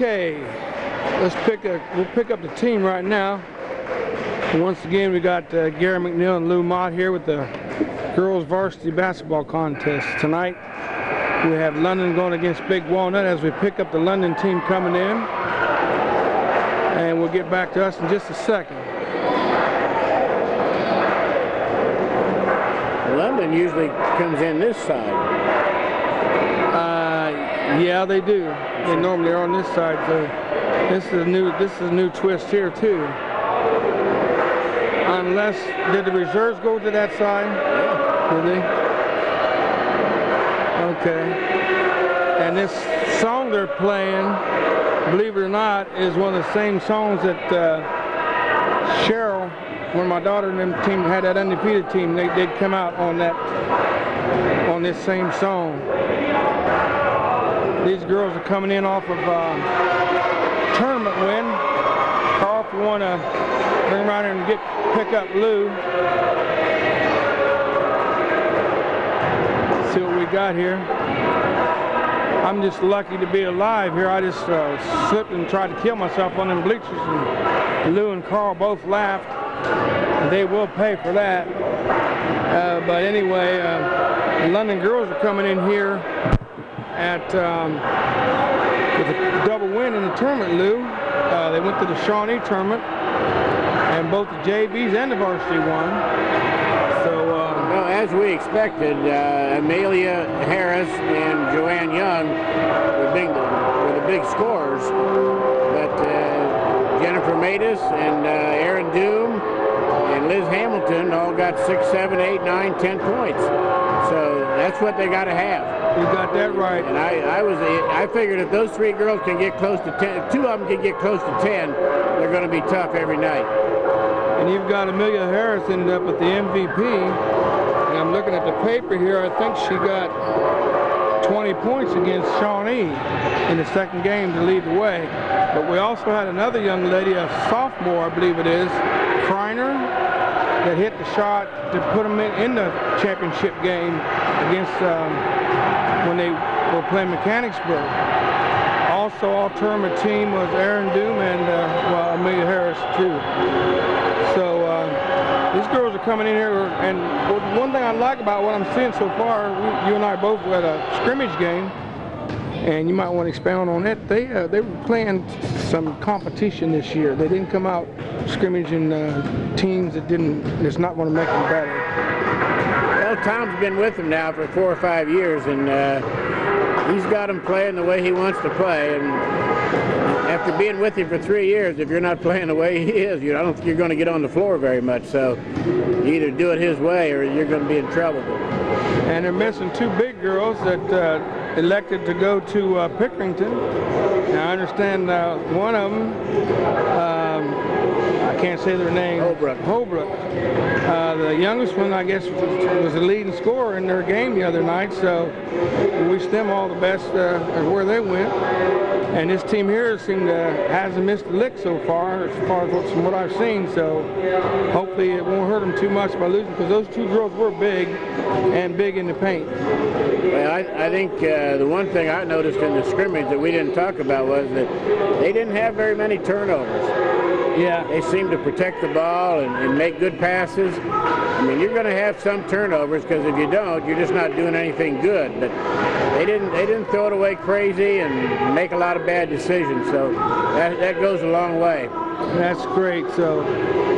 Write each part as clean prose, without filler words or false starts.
Okay, we'll pick up the team right now. Once again, we got Gary McNeil and Lou Mott here with the girls varsity basketball contest. Tonight, we have London going against Big Walnut as we pick up the London team coming in. And we'll get back to us in just a second. London usually comes in this side. Yeah, they do. They normally are on this side. So this is a new twist here too. Unless, did the reserves go to that side? Yeah. Did they? Okay. And this song they're playing, believe it or not, is one of the same songs that Cheryl, when my daughter and them team had that undefeated team, they'd come out on this same song. These girls are coming in off of tournament win. Carl, if you want to bring around here and pick up Lou. See what we got here. I'm just lucky to be alive here. I just slipped and tried to kill myself on them bleachers, and Lou and Carl both laughed. And they will pay for that. But anyway, the London girls are coming in here with a double win in the tournament, Lou. They went to the Shawnee tournament, and both the JVs and the varsity won. So, well, as we expected, Amelia Harris and Joanne Young were the big scorers, but Jennifer Matus and Erin Doom and Liz Hamilton all got 6, 7, 8, 9, 10 points. So that's what they got to have. You got that right. And I figured if those three girls can get close to 10, two of them can get close to 10, they're going to be tough every night. And you've got Amelia Harris ended up at the MVP. And I'm looking at the paper here. I think she got 20 points against Shawnee in the second game to lead the way. But we also had another young lady, a sophomore, I believe it is, Kreiner, that hit the shot to put them in the championship game against when they were playing Mechanicsburg. Also, all-tournament team was Erin Doom and well, Amelia Harris too. So these girls are coming in here, and one thing I like about what I'm seeing so far, you and I both were at a scrimmage game, and you might want to expound on that. They were playing some competition this year. They didn't come out scrimmaging teams that's not going to make them better. Well, Tom's been with them now for 4 or 5 years, and he's got them playing the way he wants to play. And after being with him for 3 years, if you're not playing the way he is, I don't think you're going to get on the floor very much. So you either do it his way or you're going to be in trouble. And they're missing 2 big girls that elected to go to Pickerington. Now, I understand one of them, I can't say their name. Holbrook. The youngest one, I guess, was the leading scorer in their game the other night, so we wish them all the best where they went. And this team here hasn't missed a lick so far as from what I've seen, so hopefully it won't hurt them too much by losing, because those 2 girls were big in the paint. Well, I think the one thing I noticed in the scrimmage that we didn't talk about was that they didn't have very many turnovers. Yeah. They seem to protect the ball and make good passes. I mean, you're going to have some turnovers, because if you don't, you're just not doing anything good. But they didn't throw it away crazy and make a lot of bad decisions. So that goes a long way. That's great. So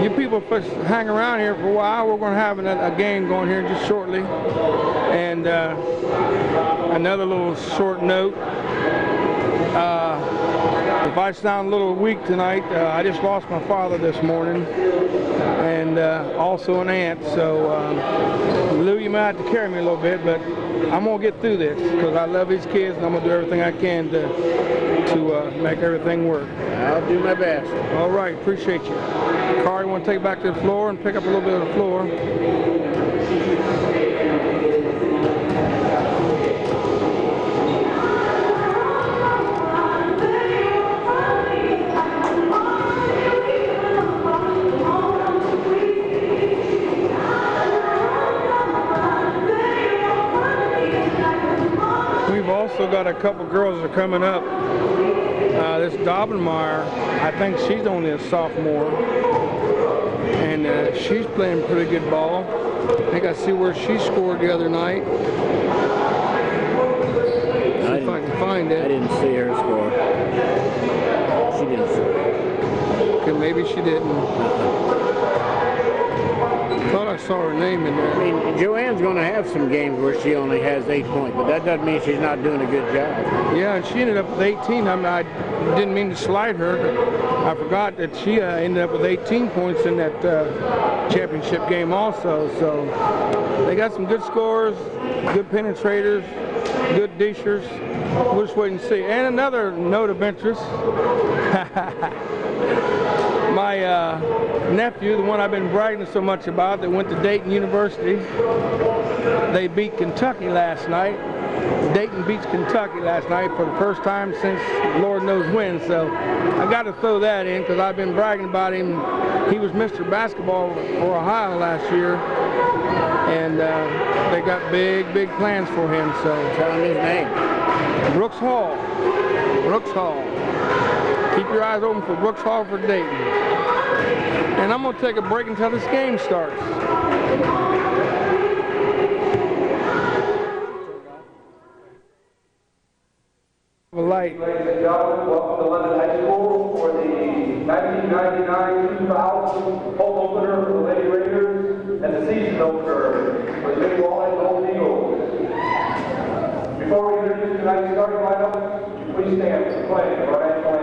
you people hang around here for a while. We're going to have a game going here just shortly. And another little short note. If I sound a little weak tonight, I just lost my father this morning, and also an aunt. So Lou, you might have to carry me a little bit, but I'm gonna get through this because I love these kids, and I'm gonna do everything I can to make everything work. I'll do my best. All right, appreciate you. Carl, you want to take it back to the floor and pick up a little bit of the floor? We've also got a couple girls that are coming up This Dobbenmeyer, I think she's only a sophomore, and she's playing pretty good ball. I think I see where she scored the other night. See if I can find it. I didn't see her score. She didn't score. Okay, maybe she didn't. Thought I saw her name in there. I mean, Joanne's going to have some games where she only has 8 points, but that doesn't mean she's not doing a good job. Yeah, and she ended up with 18. I mean, I didn't mean to slight her, but I forgot that she ended up with 18 points in that championship game also. So they got some good scorers, good penetrators, good dishers. We'll just wait and see. And another note of interest. My nephew, the one I've been bragging so much about, that went to Dayton University, they beat Kentucky last night. Dayton beats Kentucky last night for the first time since Lord knows when, so I got to throw that in because I've been bragging about him. He was Mr. Basketball for Ohio last year, and they got big plans for him, so. Tell him his name. Brooks Hall. Brooks Hall. Keep your eyes open for Brooks Hall for Dayton. And I'm going to take a break until this game starts. A light. Ladies and gentlemen, welcome to Walnut High School for the 1999-2000 home opener for the Lady Raiders and the season opener for the Big Walnut Golden Eagles. Before we introduce tonight's starting lineup, please stand for playing the right plan.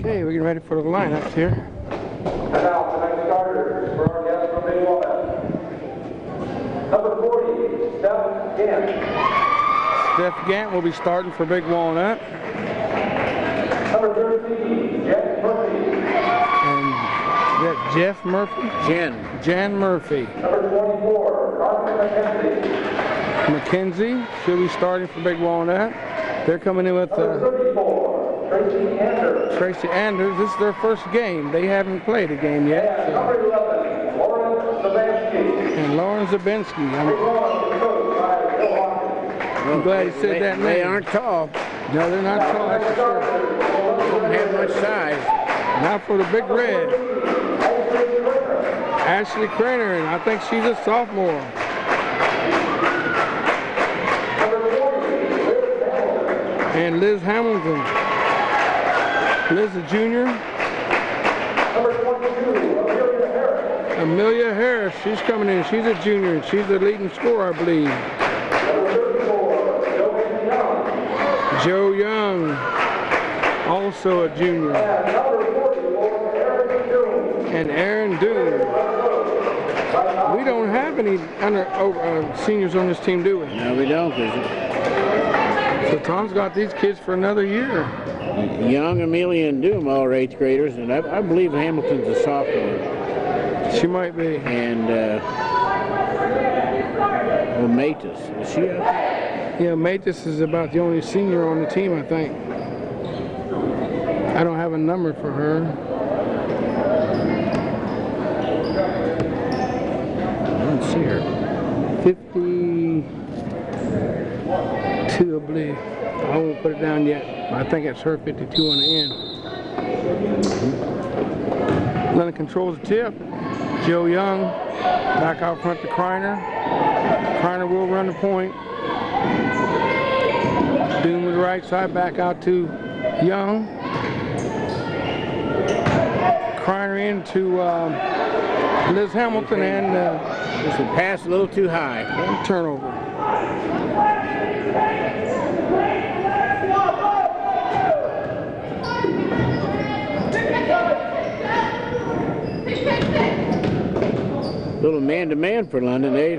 Okay, we're getting ready for the lineups here. And now, tonight's starters for our guests from Big Walnut. Number 40, Steph Gant. Steph Gant will be starting for Big Walnut. Number 13, Jeff Murphy. And is that Jeff Murphy? Jan Murphy. Number 24, Carson McKenzie, she'll be starting for Big Walnut. They're coming in with Number 34, Tracy Anders. Tracy Anders. This is their first game. They haven't played a game yet. And number 11, Lauren Zabansky. And Lauren Zabinsky. Big Walnut coached by Bill Hawkins. I'm glad he said that name. They aren't tall. No, they're not tall, that's for sure. Don't have much size. Now for the Big Red. Ashley Craner, and I think she's a sophomore. And Liz Hamilton. Liz a junior. Number 22, Amelia Harris. Amelia Harris, she's coming in. She's a junior, and she's the leading scorer, I believe. Number 34, Joanne Young. Joe Young, also a junior. And number 44, Aaron Doon. And Aaron Doon. We don't have any seniors on this team, do we? No, we don't. So Tom's got these kids for another year. Young, Amelia, and Doom are 8th graders, and I believe Hamilton's a sophomore. She might be. And Matus, is she up there? Yeah, Matus is about the only senior on the team, I think. I don't have a number for her. I don't see her. 52. 52, I believe. I won't put it down yet. I think it's her 52 on the end. London controls the tip. Joe Young back out front to Kreiner. Kreiner will run the point. Doom with the right side, back out to Young. Kreiner into Liz Hamilton, and this will pass a little too high. And turnover. Little man-to-man for London. They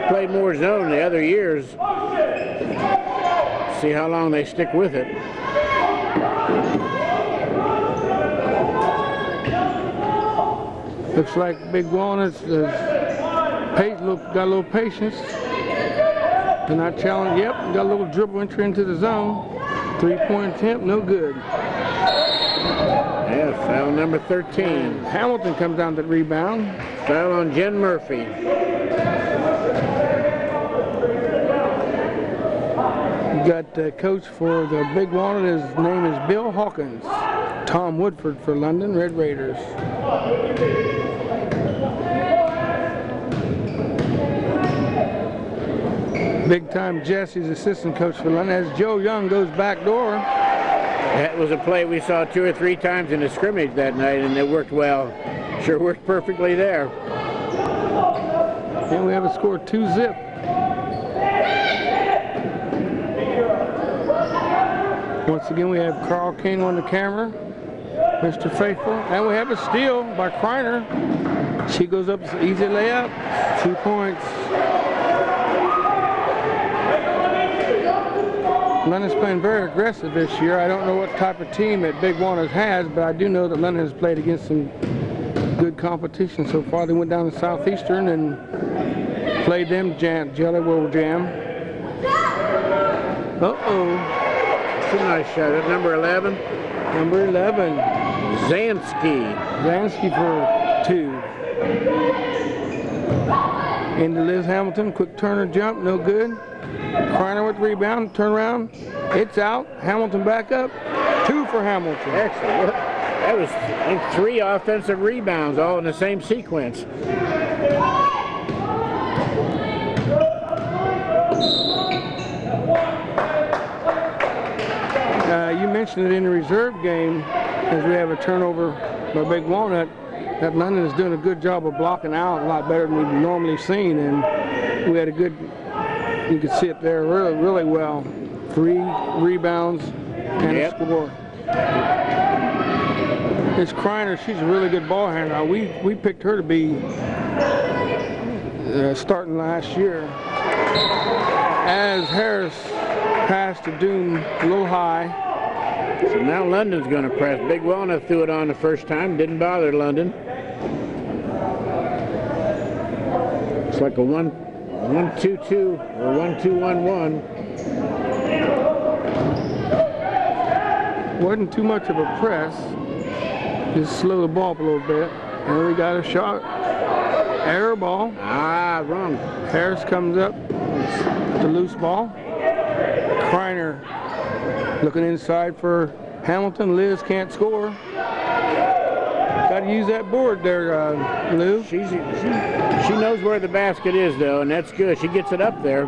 played more zone the other years. See how long they stick with it. Looks like Big Walnut's got a little patience. They're not challenged. Yep, got a little dribble entry into the zone. 3-point attempt, no good. Yeah, foul number 13. Hamilton comes down to the rebound. Foul on Jen Murphy. Got the coach for the Big Walnut. His name is Bill Hawkins. Tom Woodford for London Red Raiders. Big time Jesse's assistant coach for London as Joe Young goes back door. That was a play we saw 2 or 3 times in the scrimmage that night, and it worked well. Sure worked perfectly there. And we have a score 2-zip. Once again, we have Carl King on the camera, Mr. Faithful, and we have a steal by Kreiner. She goes up, easy layup, 2 points. London's playing very aggressive this year. I don't know what type of team that Big Walnut has, but I do know that London has played against some good competition so far. They went down to Southeastern and played them Jelly Roll Jam. Uh-oh. It's a nice shot at number 11. Number 11. Zansky. Zansky for 2. Into Liz Hamilton, quick turner jump, no good. Kreiner with the rebound, turn around, it's out. Hamilton back up, 2 for Hamilton. Excellent. That was, I think, 3 offensive rebounds all in the same sequence. You mentioned it in the reserve game, as we have a turnover by Big Walnut, that London is doing a good job of blocking out, a lot better than we've normally seen, and we had a good, you could see it there really, really well. 3 rebounds and a score. It's Kreiner, she's a really good ball handler. We picked her to be starting last year. As Harris passed to Doom a little high. So now London's going to press. Big Walnut threw it on the first time, didn't bother London. It's like a 1-2-2 or 1-2-1-1. Wasn't too much of a press. Just slow the ball up a little bit. And we got a shot. Error ball. Ah, wrong. Harris comes up. The loose ball. Kreiner looking inside for Hamilton. Liz can't score. Got to use that board there, Lou. She knows where the basket is, though, and that's good. She gets it up there.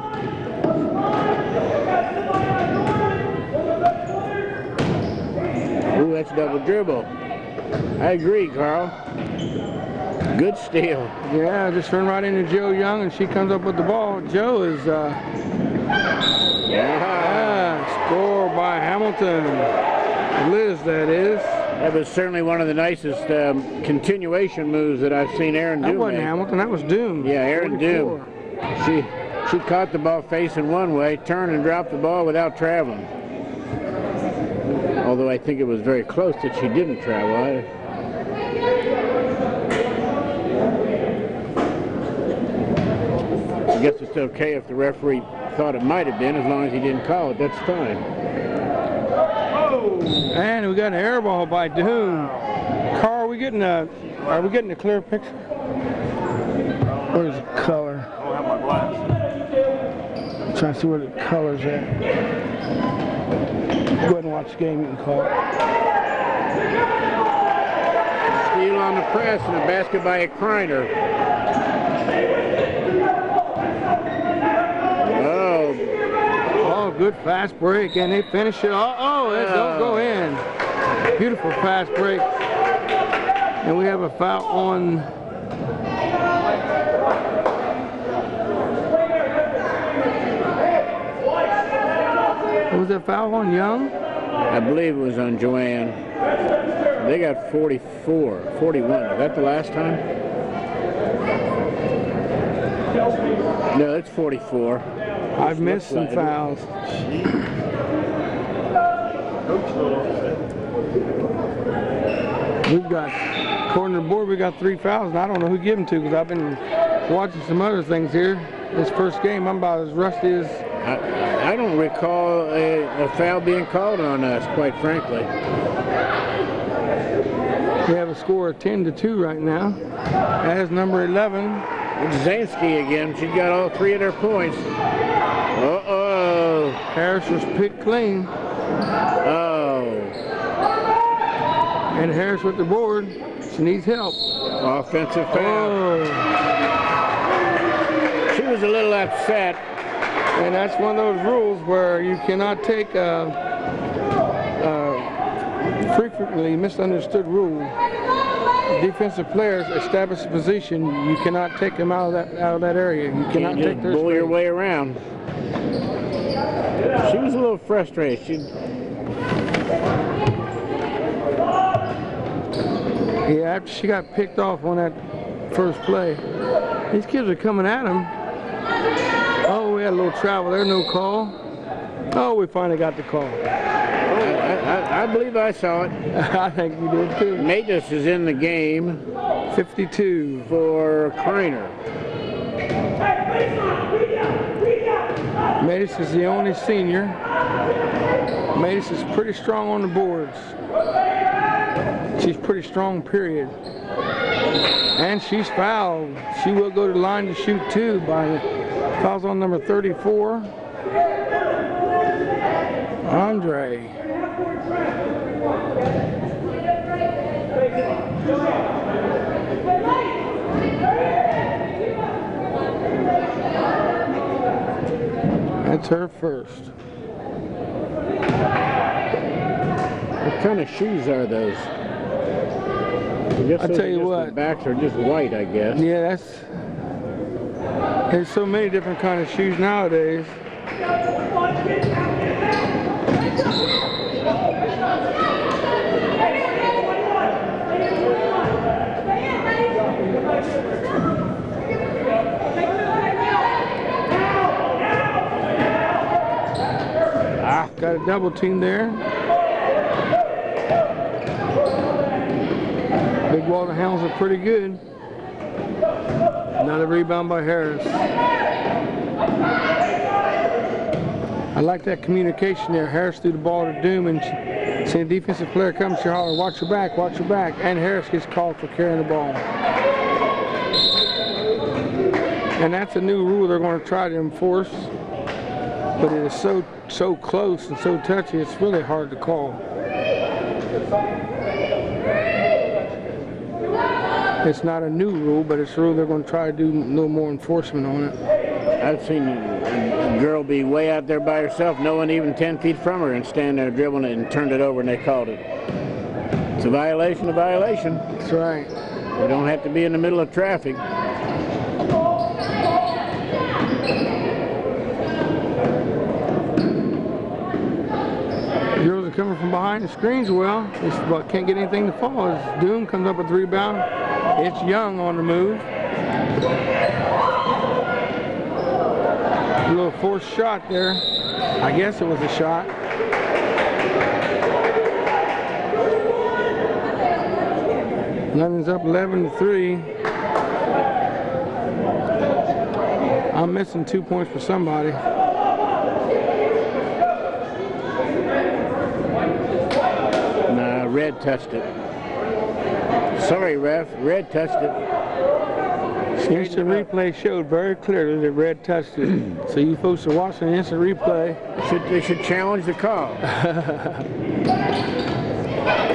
Ooh, that's double dribble. I agree, Carl. Good steal. Yeah, just run right into Joe Young, and she comes up with the ball. Joe is, score by Hamilton. Liz, that is. That was certainly one of the nicest continuation moves that I've seen Aaron do. That wasn't Hamilton, that was Doom. Yeah, Aaron 44. Doom. She caught the ball facing one way, turned and dropped the ball without traveling. Although I think it was very close that she didn't travel. I guess it's okay if the referee thought it might have been, as long as he didn't call it. That's fine. And we got an air ball by Doom. Carl, are we getting a clear picture? Where's the color? I don't have my glass. Trying to see where the color's at. Go ahead and watch the game, you can call it. Steal on the press and a basket by a Kreiner. Oh, good fast break, and they finish it. Oh, it don't go in. Beautiful fast break. And we have a foul on was that foul on Young? I believe it was on Joanne. They got 44, 41. Is that the last time? No, it's 44. I've missed some fouls. We've got, according to the board, we got 3 fouls, and I don't know who to give them to because I've been watching some other things here. This first game, I'm about as rusty as... I don't recall a foul being called on us, quite frankly. We have a score of 10-2 right now. As number 11. It's Zansky again. She's got all 3 of their points. Uh-oh. Harris was picked clean. Oh. And Harris with the board. She needs help. Offensive foul. Oh. She was a little upset. And that's one of those rules where you cannot take a frequently misunderstood rule. Defensive players establish a position, you cannot take them out of that area. You cannot just take their bull your space. way around. She was a little frustrated. Yeah, after she got picked off on that first play. These kids are coming at him. Oh, we had a little travel there, no call. Oh, we finally got the call. I believe I saw it. I think you did too. Matus is in the game. 52 for Kreiner. Matus is the only senior. Matus is pretty strong on the boards. She's pretty strong, period. And she's fouled. She will go to the line to shoot 2 by fouls on number 34. Andre. That's her first. What kind of shoes are those? I tell you what. The backs are just white, I guess. Yeah, there's so many different kind of shoes nowadays. Got a double team there. Big Walnut Hounds are pretty good. Another rebound by Harris. I like that communication there. Harris threw the ball to Doom and see the defensive player comes, she holler, watch your back, watch your back. And Harris gets called for carrying the ball. And that's a new rule they're going to try to enforce. But it is so close and so touchy, it's really hard to call. It's not a new rule, but it's a rule they're going to try to do a little more enforcement on it. I've seen a girl be way out there by herself, no one even 10 feet from her, and stand there dribbling it and turned it over and they called it. It's a violation, a violation. That's right. You don't have to be in the middle of traffic. Girls are coming from behind the screens well. But can't get anything to fall. As Doom comes up with the rebound. It's Young on the move. A little forced shot there. I guess it was a shot. London's up 11-3. I'm missing 2 points for somebody. Red touched it. Sorry, ref. Red touched it. Instant replay showed very clearly that Red touched it. So you folks are watching instant replay. They should challenge the call.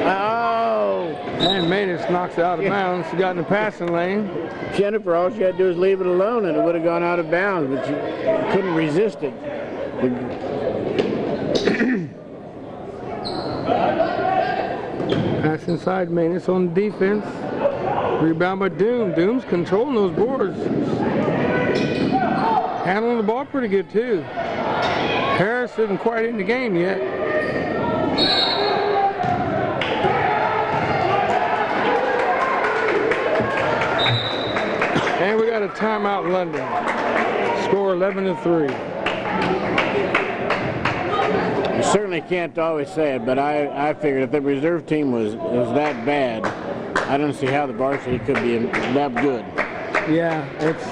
Oh! And Matus knocks it out of bounds. She got in the passing lane. Jennifer, all she had to do was leave it alone and it would have gone out of bounds, but she couldn't resist it. Pass inside Matus on defense. Rebound by Doom. Doom's controlling those boards. Handling the ball pretty good too. Harris isn't quite in the game yet. And we got a timeout, London. Score 11-3. You certainly can't always say it, but I figured if the reserve team was that bad, I don't see how the varsity could be that good. Yeah, it's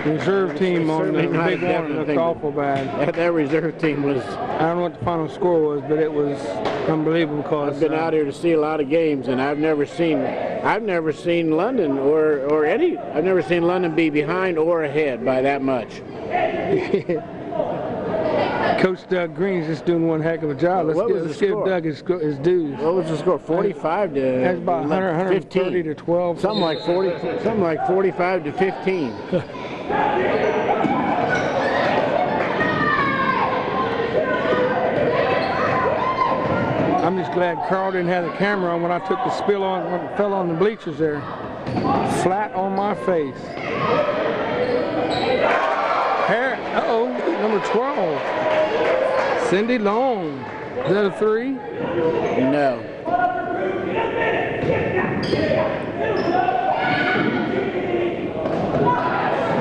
reserve team on the big one looked awful bad. That reserve team was. I don't know what the final score was, but it was unbelievable. Because I've been out here to see a lot of games, and I've never seen London or any. I've never seen London be behind or ahead by that much. Coach Doug Green's just doing one heck of a job. Let's give Doug his dues. What was the score? 45 to. That's about 130 to 12. Something like 45 to 15. I'm just glad Carl didn't have the camera on when I took the spill on, when it fell on the bleachers there. Flat on my face. Uh-oh, number 12. Cindy Long. Is that a three? No.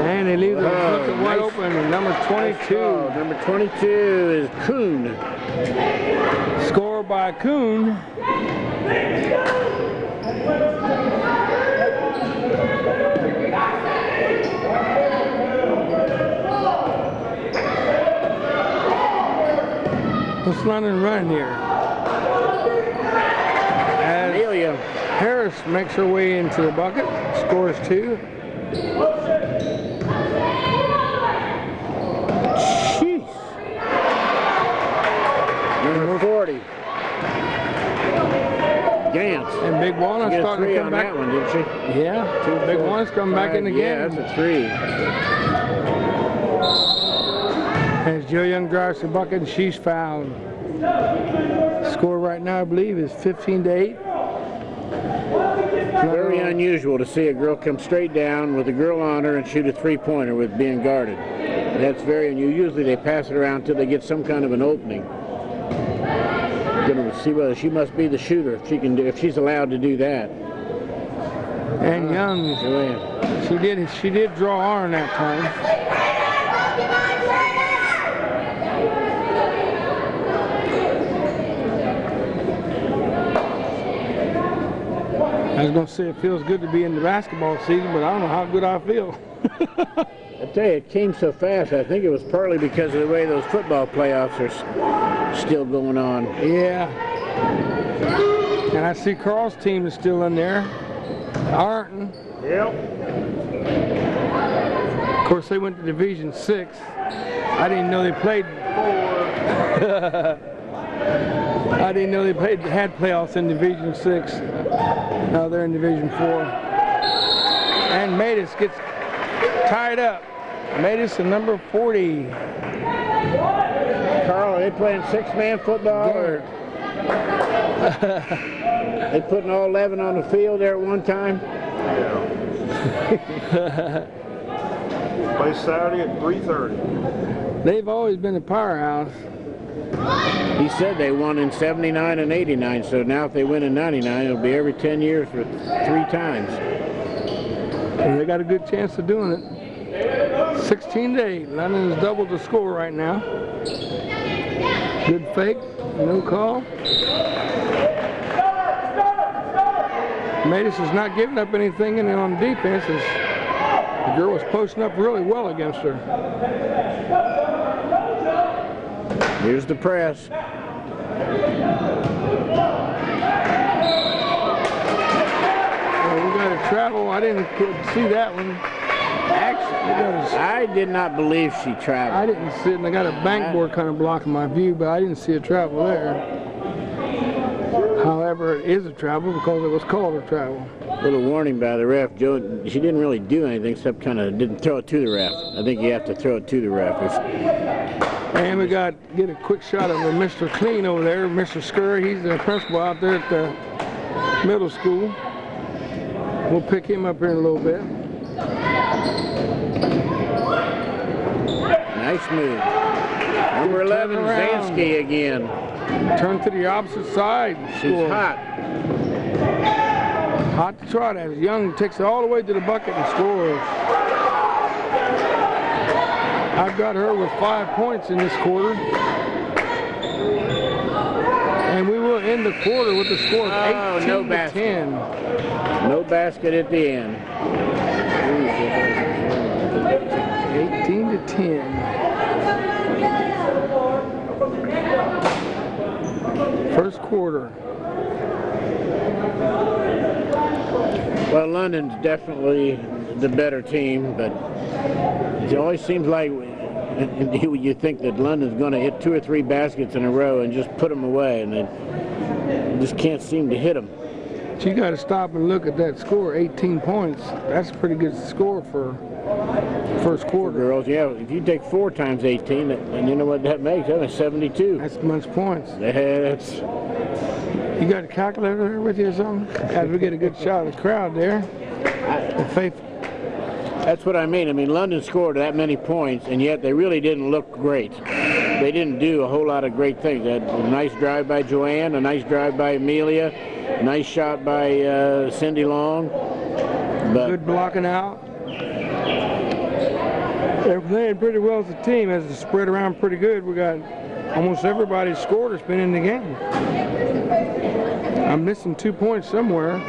And they leave the looking wide open. Number 22. Number 22 is Kuhn. Score by Kuhn. What's London running here? As Amelia Harris makes her way into the bucket, scores 2. Jeez. Number 40. Gantz. And Big Walnut's starting to come back. That one, didn't she? Yeah, Big Walnut's coming back in the game. Yeah, that's a 3. As Joe Young drives the bucket and she's fouled. Score right now, I believe, is 15-8. Very unusual to see a girl come straight down with a girl on her and shoot a three-pointer with being guarded. That's very unusual. Usually they pass it around until they get some kind of an opening. Going to see whether she must be the shooter if she's allowed to do that. And Young, she did draw Arn that time. I was going to say it feels good to be in the basketball season, but I don't know how good I feel. I tell you, it came so fast. I think it was partly because of the way those football playoffs are still going on. Yeah. And I see Carl's team is still in there. Arnton. Yep. Of course, they went to Division 6. I didn't know they played 4. I didn't know they had playoffs in Division 6. Now they're in Division 4. And Matus gets tied up. Matus and number 40. Carl, are they playing 6-man football? Or they putting all 11 on the field there at one time? Yeah. Play Saturday at 3:30. They've always been a powerhouse. He said they won in 79 and 89, so now if they win in 99, it'll be every 10 years for 3 times. And they got a good chance of doing it. 16-8. London has doubled the score right now. Good fake, no call. Matus is not giving up anything on defense. The girl was posting up really well against her. Here's the press. Well, we got a travel. I didn't see that one. Actually, I did not believe she traveled. I didn't see it, and I got a bank board kind of blocking my view, but I didn't see a travel there. However, it is a travel because it was called a travel. Little warning by the ref. Joe, she didn't really do anything except kind of didn't throw it to the ref. I think you have to throw it to the ref. And we get a quick shot of Mr. Clean over there, Mr. Scurry. He's the principal out there at the middle school. We'll pick him up here in a little bit. Nice move. Number 11, Zansky again. Turn to the opposite side. She's hot. Hot to trot as Young takes it all the way to the bucket and scores. I've got her with 5 points in this quarter. And we will end the quarter with a score of 18 to 10. No basket at the end. 18 to 10. First quarter. Well, London's definitely the better team, but it always seems like you think that London's going to hit 2 or 3 baskets in a row and just put them away, and they just can't seem to hit them. You got to stop and look at that score, 18 points. That's a pretty good score for first quarter. Girls, yeah, if you take 4 times 18, and you know what that makes? That makes 72. That's much points. That's... You got a calculator there with you or something? As we get a good shot of the crowd there. That's what I mean. I mean, London scored that many points, and yet they really didn't look great. They didn't do a whole lot of great things. They had a nice drive by Joanne, a nice drive by Amelia, a nice shot by Cindy Long. But good blocking out. They're playing pretty well as a team. As it's spread around pretty good, we got almost everybody scored that's been in the game. I'm missing 2 points somewhere.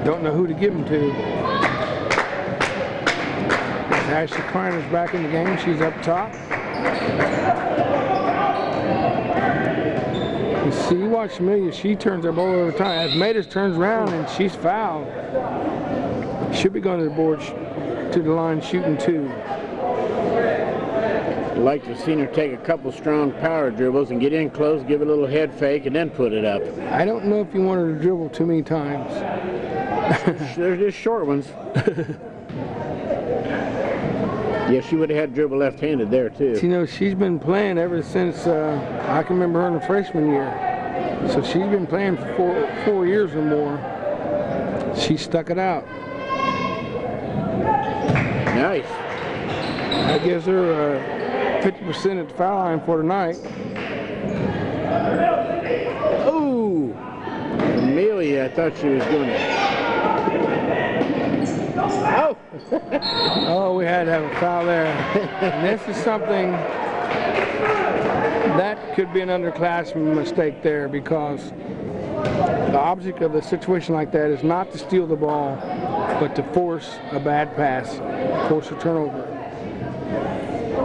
Don't know who to give them to. Ashley Kreiner's back in the game. She's up top. You see, watch Amelia. She turns her ball over time. As Matus turns around and she's fouled. Should be going to the board to the line shooting 2. I'd like to have seen her take a couple strong power dribbles and get in close, give a little head fake, and then put it up. I don't know if you want her to dribble too many times. They're just short ones. Yeah, she would have had dribble left-handed there, too. You know, she's been playing ever since, I can remember her in the freshman year. So she's been playing for 4 years or more. She stuck it out. Nice. That gives her 50% at the foul line for tonight. Oh! Amelia, I thought she was going to... Oh! Oh, we had to have a foul there. And this is something that could be an underclassman mistake there, because the object of a situation like that is not to steal the ball, but to force a bad pass, force a turnover.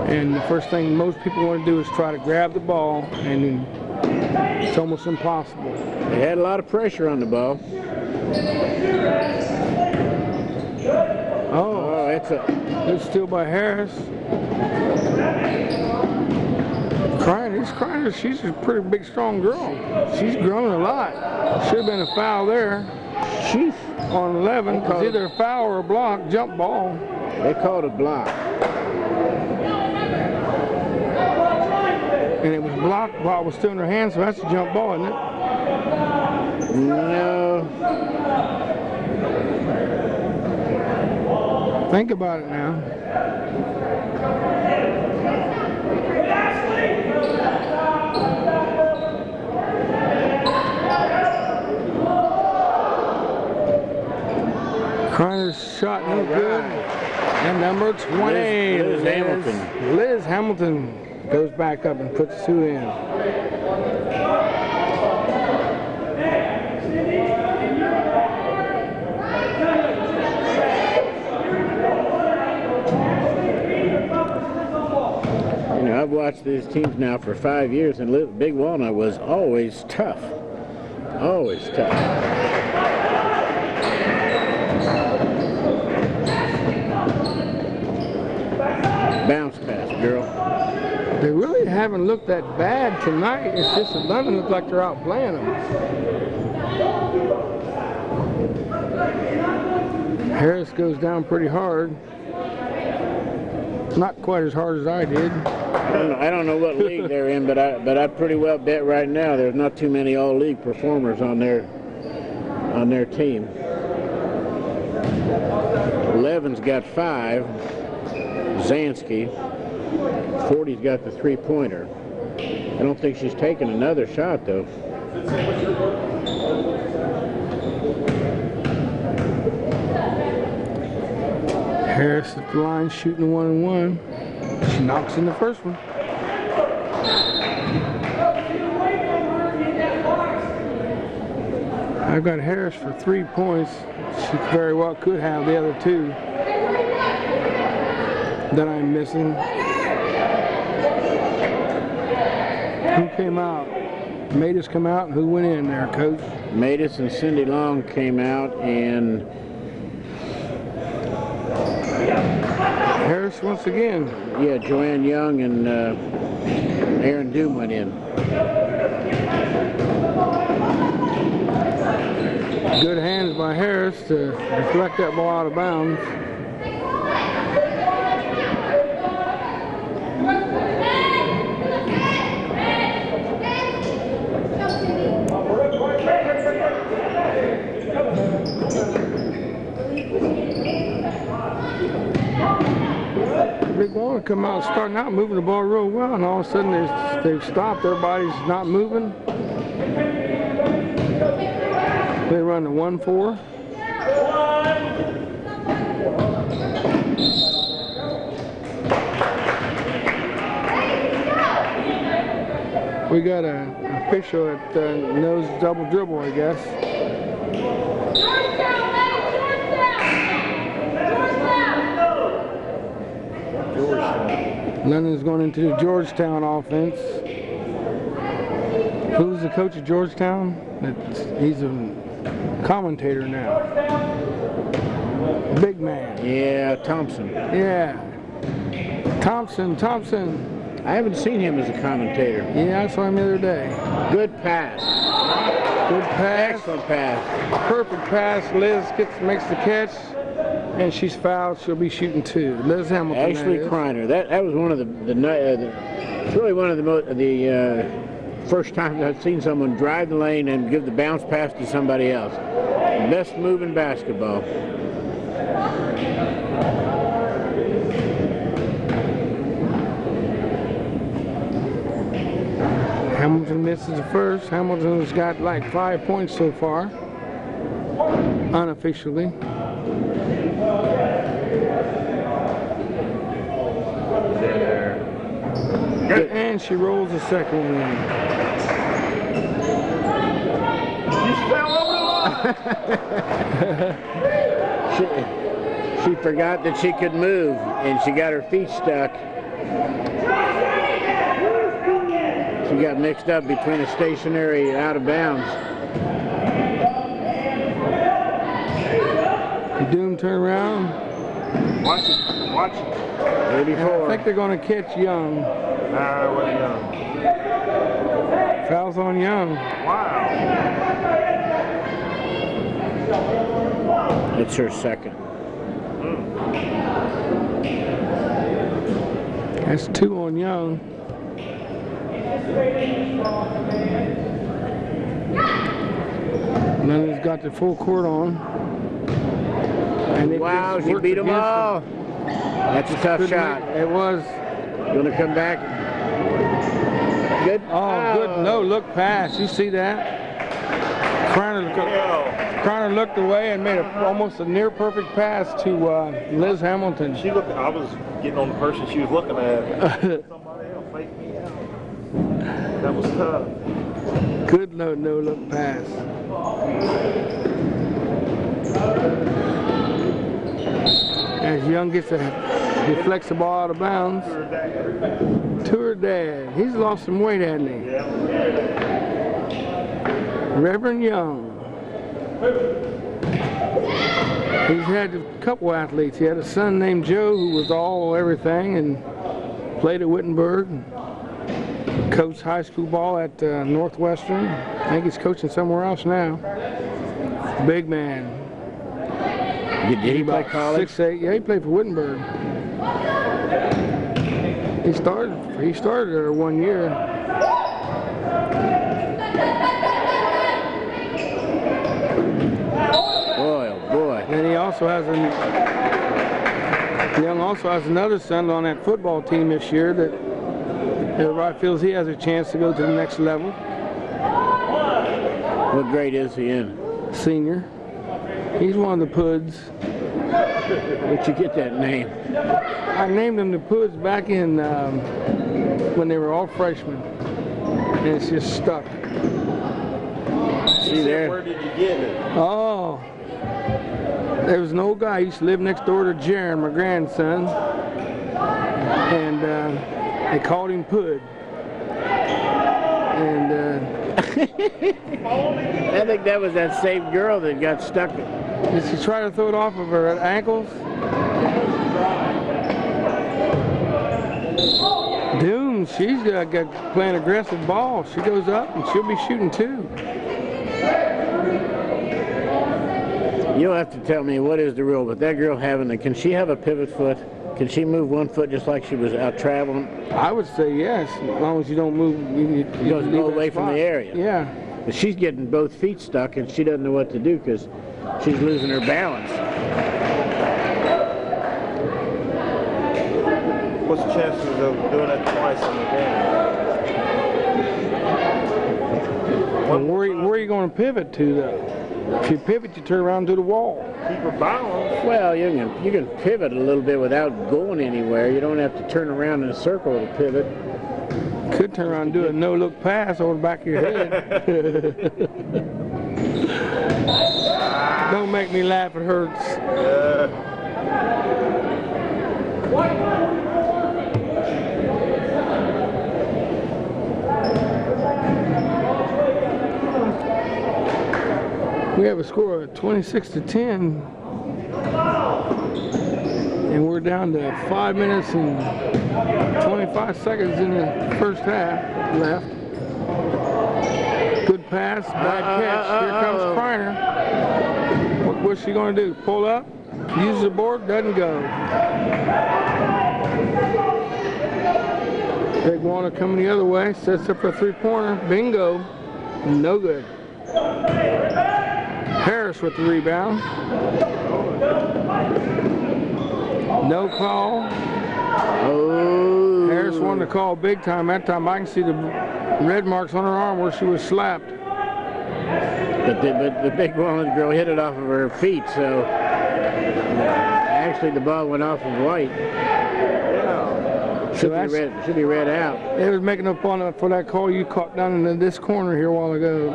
And the first thing most people want to do is try to grab the ball, and it's almost impossible. They had a lot of pressure on the ball. Oh, that's a good steal by Harris. Kreiner, she's a pretty big, strong girl. She's grown a lot. Should have been a foul there. She's on 11. It's either a foul or a block, jump ball. They called a block. And it was blocked while it was still in her hand, so that's a jump ball, isn't it? No. Think about it now. Kreiner's shot no good. And number 20, Liz Hamilton. Liz Hamilton goes back up and puts 2 in. You know, I've watched these teams now for 5 years, and Big Walnut was always tough. Always tough. Bounce pass, girl. They really haven't looked that bad tonight. It's just it doesn't look like they're outplaying them. Harris goes down pretty hard. Not quite as hard as I did. I don't know what league they're in, but I pretty well bet right now there's not too many all-league performers on their team. 11's got 5. Zansky. 40's got the 3-pointer. I don't think she's taking another shot though. Harris at the line shooting 1-and-1. She knocks in the first one. I've got Harris for 3 points. She very well could have the other 2 that I'm missing. Who came out? Matus come out, and who went in there, Coach? Matus and Cindy Long came out, and Harris once again. Yeah, Joanne Young and Aaron Doom went in. Good hands by Harris to deflect that ball out of bounds. Big Walnut come out starting out moving the ball real well, and all of a sudden they've stopped. Everybody's not moving. They run the 1-4. We got an official that knows double dribble, I guess. London's going into the Georgetown offense. Who's the coach of Georgetown? He's a commentator now. Big man. Yeah, Thompson. Yeah. Thompson. I haven't seen him as a commentator. Yeah, I saw him the other day. Good pass. Good pass. Excellent pass. Perfect pass. Liz makes the catch, and she's fouled. She'll be shooting 2. Liz Hamilton. Ashley Kreiner. That was one of the it's really one of the first times I've seen someone drive the lane and give the bounce pass to somebody else. Best move in basketball. Hamilton misses the first. Hamilton's got like 5 points so far, unofficially. Good. And she rolls the second one in. You fell over the line. She forgot that she could move, and she got her feet stuck. She got mixed up between a stationary and out of bounds. Doom turn around. Watch it. 34. I think they're going to catch Young. Nah, what Young? Fouls on Young. Wow. It's her second. That's 2 on Young. London's got the full court on. And Wow, she beat them all. That's a tough shot. It was. Gonna come back. Good. Oh, good no-look pass. You see that? Kreiner looked away and made almost a near-perfect pass to Liz Hamilton. I was getting on the person she was looking at. Somebody else faked me out. That was tough. Good no-look pass. As Young deflects the ball out of bounds. To her dad. He's lost some weight, hasn't he? Yeah. Reverend Young. He's had a couple athletes. He had a son named Joe who was all everything and played at Wittenberg. Coached high school ball at Northwestern. I think he's coaching somewhere else now. Big man. Did he play college? 6'8". Yeah, he played for Wittenberg. He started there 1 year. Boy, oh boy. And he also has Young also has another son on that football team this year that everybody feels he has a chance to go to the next level. What grade is he in? Senior. He's one of the Puds. Where'd you get that name? I named them the Puds back in when they were all freshmen. And it's just stuck. See there? Where did you get it? Oh. There was an old guy who used to live next door to Jaron, my grandson. And they called him Pud. And I think that was that same girl that got stuck. did she try to throw it off of her ankles? Doom, she's got playing aggressive ball. She goes up and she'll be shooting too. You'll have to tell me what is the rule, but that girl can she have a pivot foot? Can she move one foot just like she was out traveling? I would say yes, as long as you don't move. You Go away from the area. Yeah. But she's getting both feet stuck, and she doesn't know what to do because she's losing her balance. What's the chances of doing that twice in the game? Well, where are you going to pivot to, though? If you pivot, you turn around to the wall. Keep her balanced. Well, you can pivot a little bit without going anywhere. You don't have to turn around in a circle to pivot. Could turn around and do a no-look pass over the back of your head. Don't make me laugh, it hurts. We have a score of 26-10, and we're down to 5 minutes and 25 seconds in the first half left. Good pass, bad catch. Here comes Kreiner. What's she going to do? Pull up, use the board, doesn't go. Big Walnut coming the other way, sets up for a three-pointer. Bingo, no good. Harris with the rebound. No call. Oh. Harris wanted to call big time. That time I can see the red marks on her arm where she was slapped. But the big Walnut girl hit it off of her feet, so actually the ball went off of White. Should be read out. It was making up on for that call you caught down in this corner here a while ago.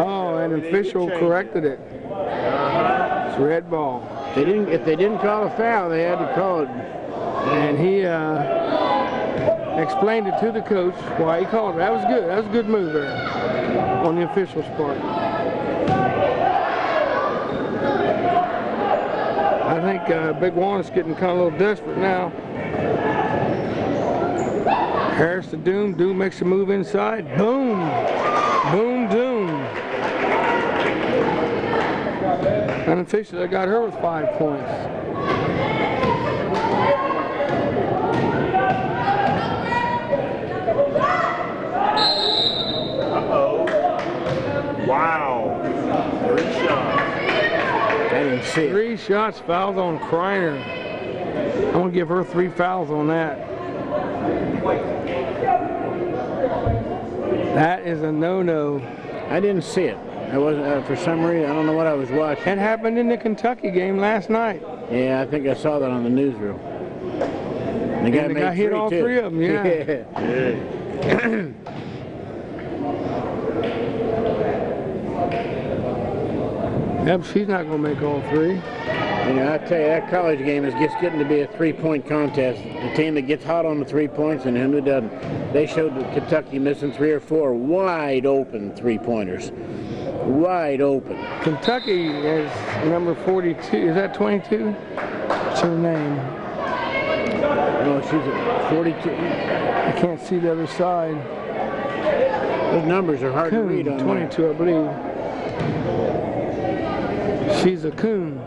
Oh, an official corrected it. It's red ball. If they didn't call a foul, they had to call it. And he explained it to the coach why he called it. That was good. That was a good move there on the official's part. I think Big Walnut's getting kind of a little desperate now. Harris to Doom. Doom makes a move inside. Boom. Boom, Doom. Unofficially, I got her with 5 points. Uh-oh. Wow. 3 shots. I didn't see it. 3 shots, fouls on Kreiner. I'm going to give her 3 fouls on that. That is a no-no. I didn't see it. I wasn't for some reason. I don't know what I was watching. It happened in the Kentucky game last night. Yeah, I think I saw that on the newsreel. The guy hit all 3 of them. Yeah. Yep, she's not going to make all 3. You know, I tell you, that college game is just getting to be a three-point contest. The team that gets hot on the 3 points and who doesn't. They showed Kentucky missing 3 or 4 wide open three-pointers. Wide open. Kentucky is number 42. Is that 22? What's her name? Oh, she's at 42. I can't see the other side. Those numbers are hard to read on 22, I believe. She's a coon.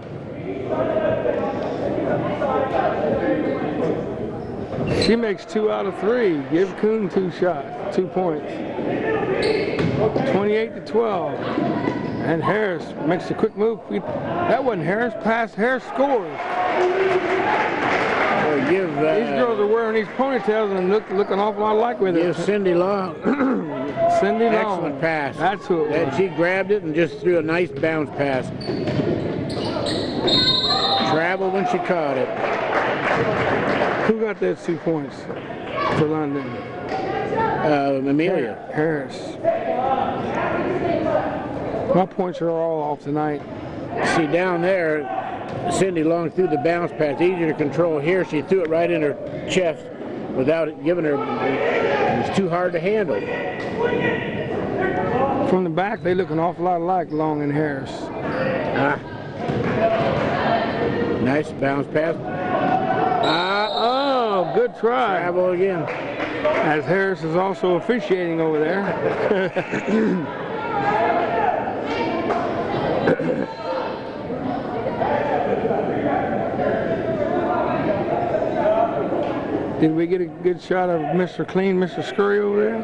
She makes 2 out of 3. Give Coon 2 shots, 2 points. 28-12. And Harris makes a quick move. That wasn't Harris. Pass. Harris scores. These girls are wearing these ponytails and look an awful lot alike with it. Give Cindy Long. Cindy Long. Excellent pass. That's who it was. And she grabbed it and just threw a nice bounce pass. Traveled when she caught it. Who got those 2 points for London? Amelia. Harris. My points are all off tonight. See, down there, Cindy Long threw the bounce pass. Easier to control. Here, she threw it right in her chest without it giving her. It was too hard to handle. From the back, they look an awful lot alike, Long and Harris. Nice bounce pass. Oh, good try. Travel again. As Harris is also officiating over there. Did we get a good shot of Mr. Clean, Mr. Scurry over there?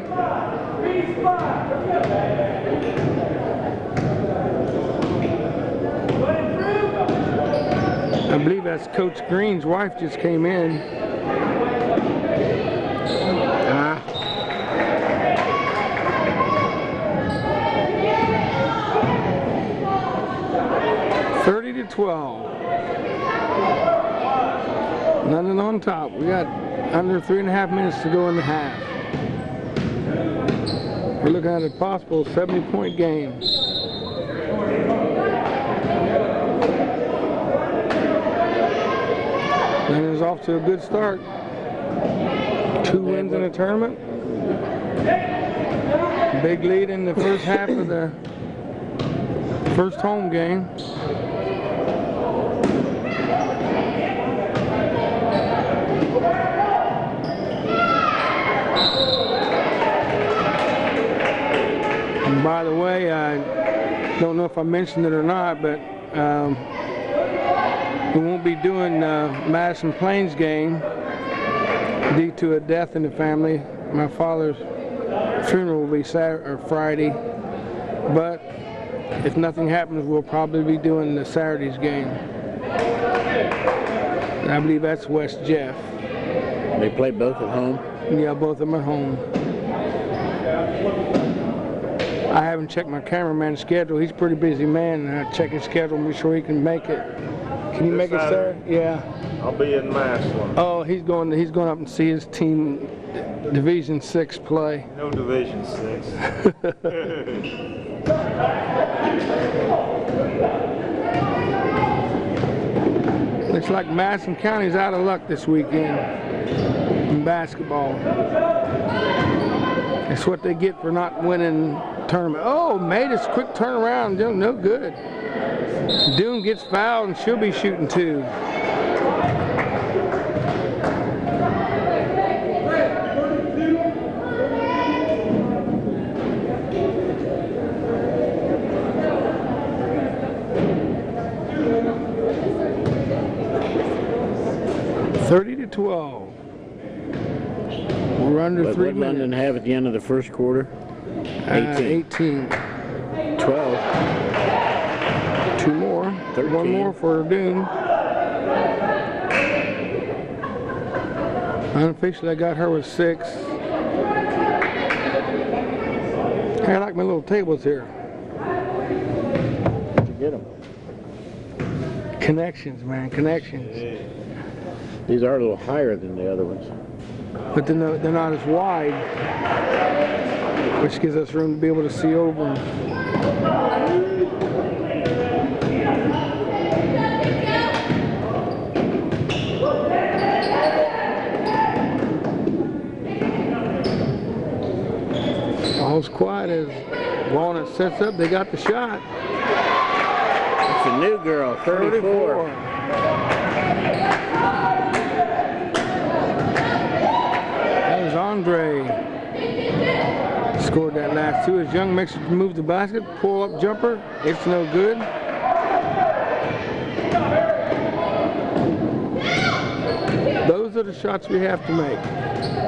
I believe that's Coach Green's wife just came in. 30-12. London on top. We got under 3.5 minutes to go in the half. We're looking at a possible 70-point game. London's off to a good start. 2 wins in the tournament. Big lead in the first half of the first home game. And by the way, I don't know if I mentioned it or not, but we won't be doing Madison Plains game due to a death in the family. My father's funeral will be Friday, but if nothing happens, we'll probably be doing the Saturday's game. And I believe that's West Jeff. They play both at home? Yeah, both of them at home. I haven't checked my cameraman's schedule. He's a pretty busy man, and I'll check his schedule and be sure he can make it. Can you make it, sir? Yeah. I'll be in Massillon. Oh, he's going up and see his team, Division 6 play. No Division 6. Looks like Madison County's out of luck this weekend in basketball. That's what they get for not winning tournament. Oh, made us quick turnaround. No good. Doom gets fouled and she'll be shooting 2. $30-12. We're under 3 minutes. London have at the end of the first quarter? 18. 12. 2 more. 13. 1 more for Doom. Unofficially, I got her with 6. Hey, I like my little tables here. Where'd you get them? Connections, man, connections. Yeah. These are a little higher than the other ones. But they're not as wide, which gives us room to be able to see over them. as Walnut sets up. They got the shot. It's a new girl, 34. That was Andre. Scored that last two. As Young makes it to move the basket, pull up jumper. It's no good. Those are the shots we have to make.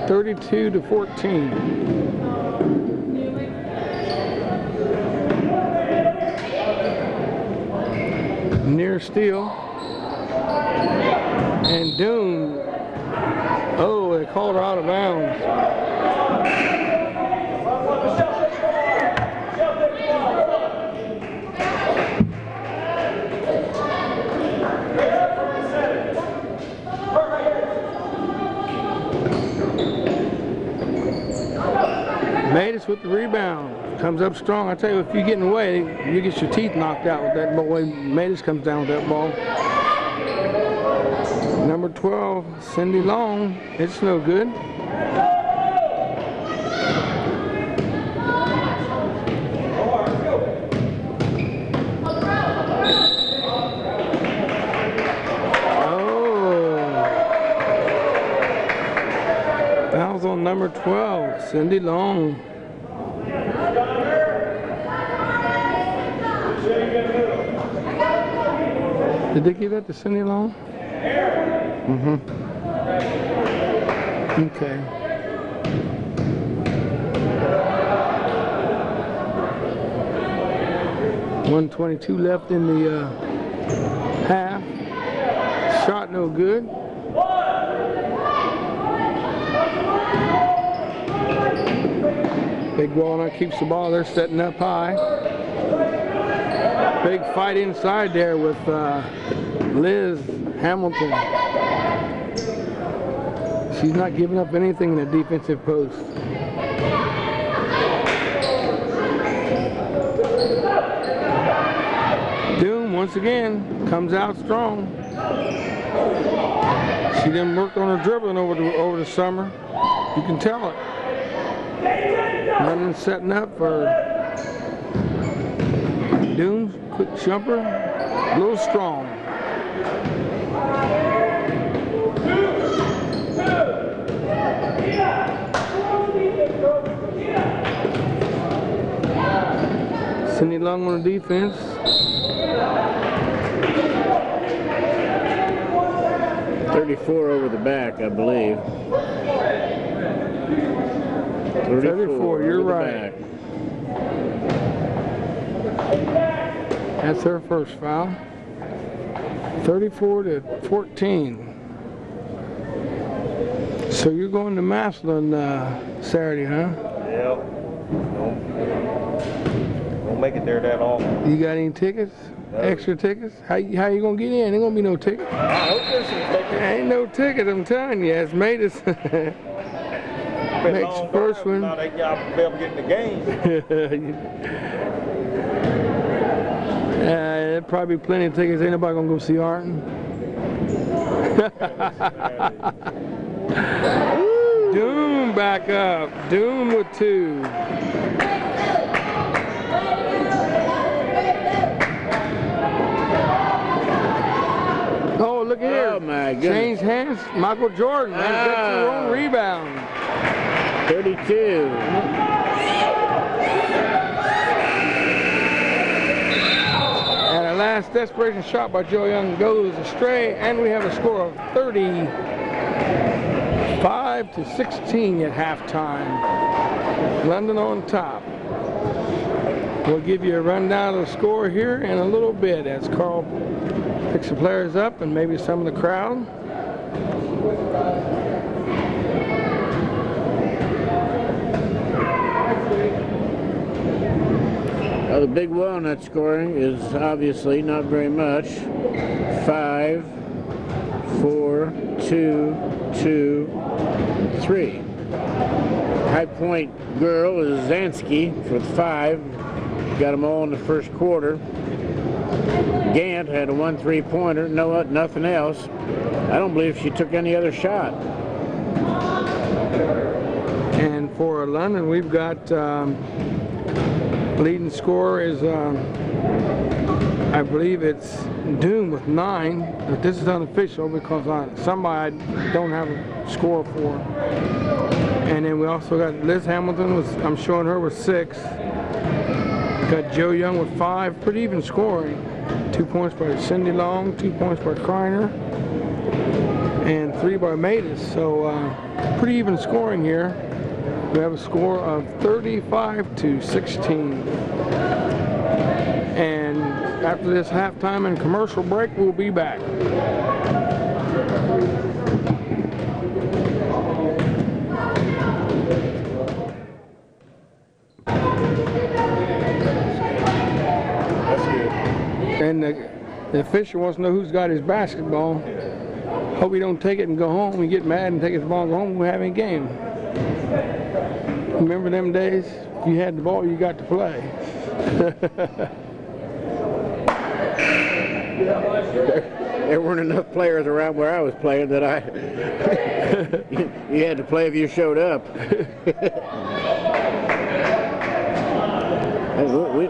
32-14. Near steal. And Doom. Oh, they called her out of bounds. Matus with the rebound. Comes up strong. I tell you, if you get in the way, you get your teeth knocked out with that way Matus comes down with that ball. Number 12, Cindy Long. It's no good. Fouls on number 12, Cindy Long. Did they give that to Cindy Long? Mm-hmm. Okay. .122 left in the half. Shot no good. Big Walnut keeps the ball. They're setting up high. Big fight inside there with Liz Hamilton. She's not giving up anything in the defensive post. Doom once again comes out strong. She didn't work on her dribbling over the summer. You can tell it. Nothing setting up for Doom. Quick jumper, a little strong. Cindy Long on the defense. .34 over the back, I believe. 34, you're right. That's her first foul. 34-14. So you're going to Massillon Saturday, huh? Yeah. Won't make it there that often. You got any tickets? No. Extra tickets? How you gonna get in? Ain't gonna be no ticket. I hope there's some tickets. Ain't no ticket, I'm telling you. It's made us. Next first one. Now they got to be able to get in the game. There'll probably be plenty of tickets. Ain't nobody gonna go see Arden. Doom back up. Doom with 2. Oh, look here. Oh, my goodness. Change hands. Michael Jordan has got the wrong rebound. 32. And a last desperation shot by Joe Young goes astray, and we have a score of 35-16 at halftime. London on top. We'll give you a rundown of the score here in a little bit as Carl picks the players up and maybe some of the crowd. The big Walnut scoring is obviously not very much. 5, 4, 2, 2, 3. High Point girl is Zansky with 5. Got them all in the first quarter. Gant had a 1 3-pointer. Nothing else. I don't believe she took any other shot. And for London, we've got Leading scorer is, I believe it's Doom with 9, but this is unofficial because somebody I don't have a score for. And then we also got Liz Hamilton, I'm showing her with 6. Got Joe Young with 5, pretty even scoring. 2 points by Cindy Long, 2 points by Kreiner, and 3 by Matus. So pretty even scoring here. We have a score of 35-16. And after this halftime and commercial break, we'll be back. And the official wants to know who's got his basketball. Hope he don't take it and go home and get mad and take his ball and go home and we have a game. Remember them days? If you had the ball, you got to play. There weren't enough players around where I was playing that you had to play if you showed up.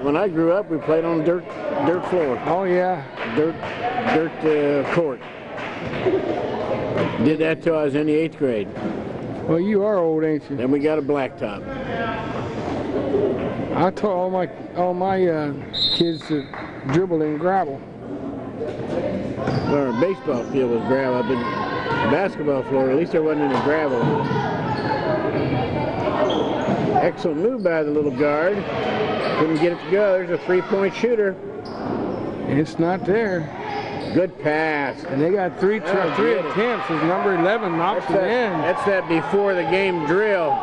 When I grew up, we played on dirt floor. Oh yeah, dirt court. Did that till I was in the 8th grade. Well, you are old, ain't you? Then we got a blacktop. I taught all my kids to dribble in gravel. Well, our baseball field was gravel. Up in the basketball floor, at least there wasn't any gravel. Excellent move by the little guard. Couldn't get it to go. There's a 3-point shooter. It's not there. Good pass. And they got three attempts as number 11 knocks it in. That's that before the game drill.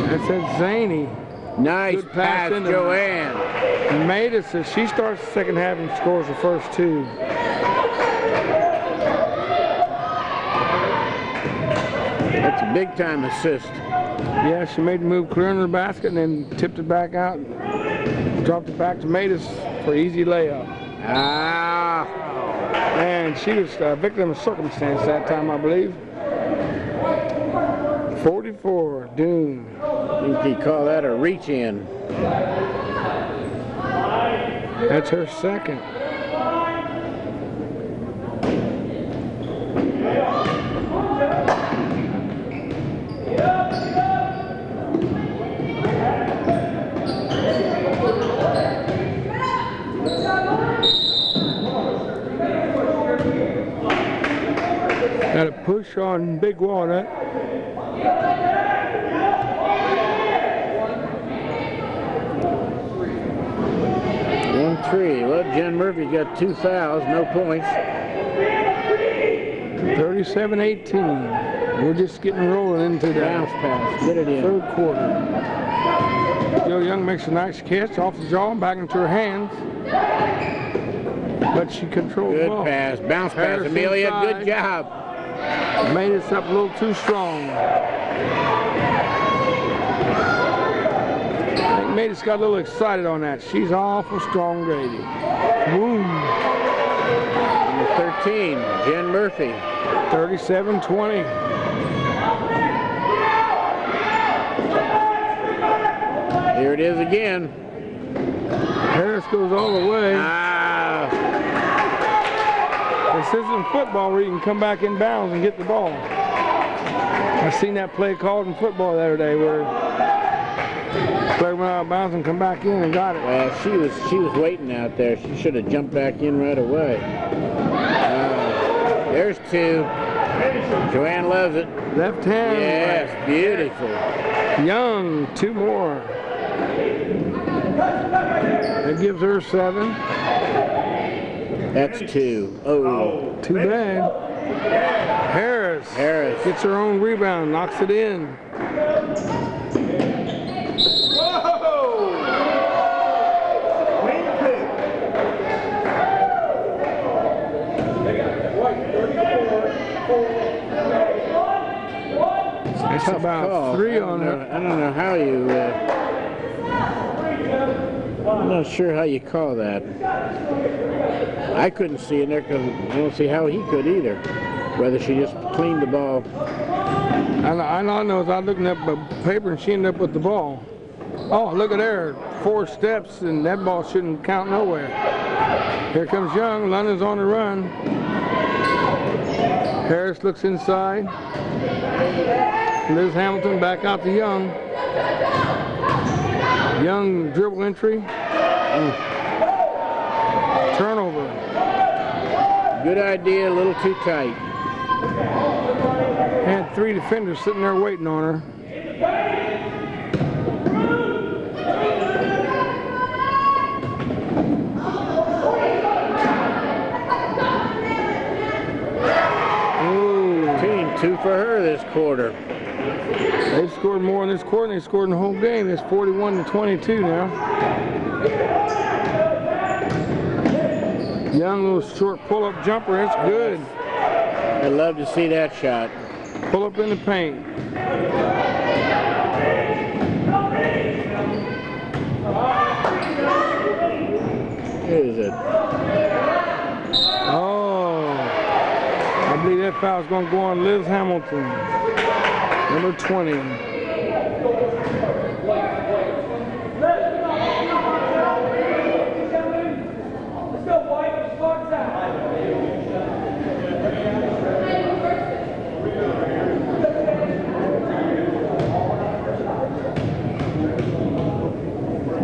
That's that zany. Nice Good pass pass, Joanne. And Maida says she starts the second half and scores the first 2. That's a big time assist. Yeah, she made the move clear under the basket and then tipped it back out. Dropped it back to Maida for easy layup. Ah. And she was a victim of circumstance that time, I believe. 44, Doom. I think you call that a reach in. That's her second. Got a push on Big Walnut. One three. Well, Jen Murphy got 2 fouls, no points. 37-18. We're just getting rolling into the Bounce pass. Get it in. 3rd quarter. Joe Young makes a nice catch off the jaw and back into her hands. But she controlled the ball. Good pass. Bounce pass, Amelia. Inside. Good job. Made us up a little too strong. I think Maidis got a little excited on that. She's awful strong lady. Woo. Number 13, Jen Murphy. 37-20. Here it is again. Harris goes all the way. Ah. This isn't football where you can come back in bounds and get the ball. I seen that play called in football the other day where the player went out of bounds and come back in and got it. Well, she was waiting out there. She should have jumped back in right away. There's 2. Joanne loves it. Left hand. Yes, beautiful. Young, 2 more. That gives her 7. That's 2. Oh. Too bad. Harris gets her own rebound, knocks it in. That's about 3 on her. I don't know how you. I'm not sure how you call that. I couldn't see in there because I don't see how he could either. Whether she just cleaned the ball. All I know is I was looking up a paper and she ended up with the ball. Oh, look at there. 4 steps, and that ball shouldn't count nowhere. Here comes Young. London's on the run. Harris looks inside. Liz Hamilton back out to Young. Young dribble entry. Turnover. Good idea, a little too tight. Had 3 defenders sitting there waiting on her. Team 2 for her this quarter. They've scored more in this quarter than they scored in the whole game. It's 41-22 now. Young little short pull-up jumper. It's good. I'd love to see that shot. Pull up in the paint. Is it? Oh, I believe that foul's going to go on Liz Hamilton, number 20.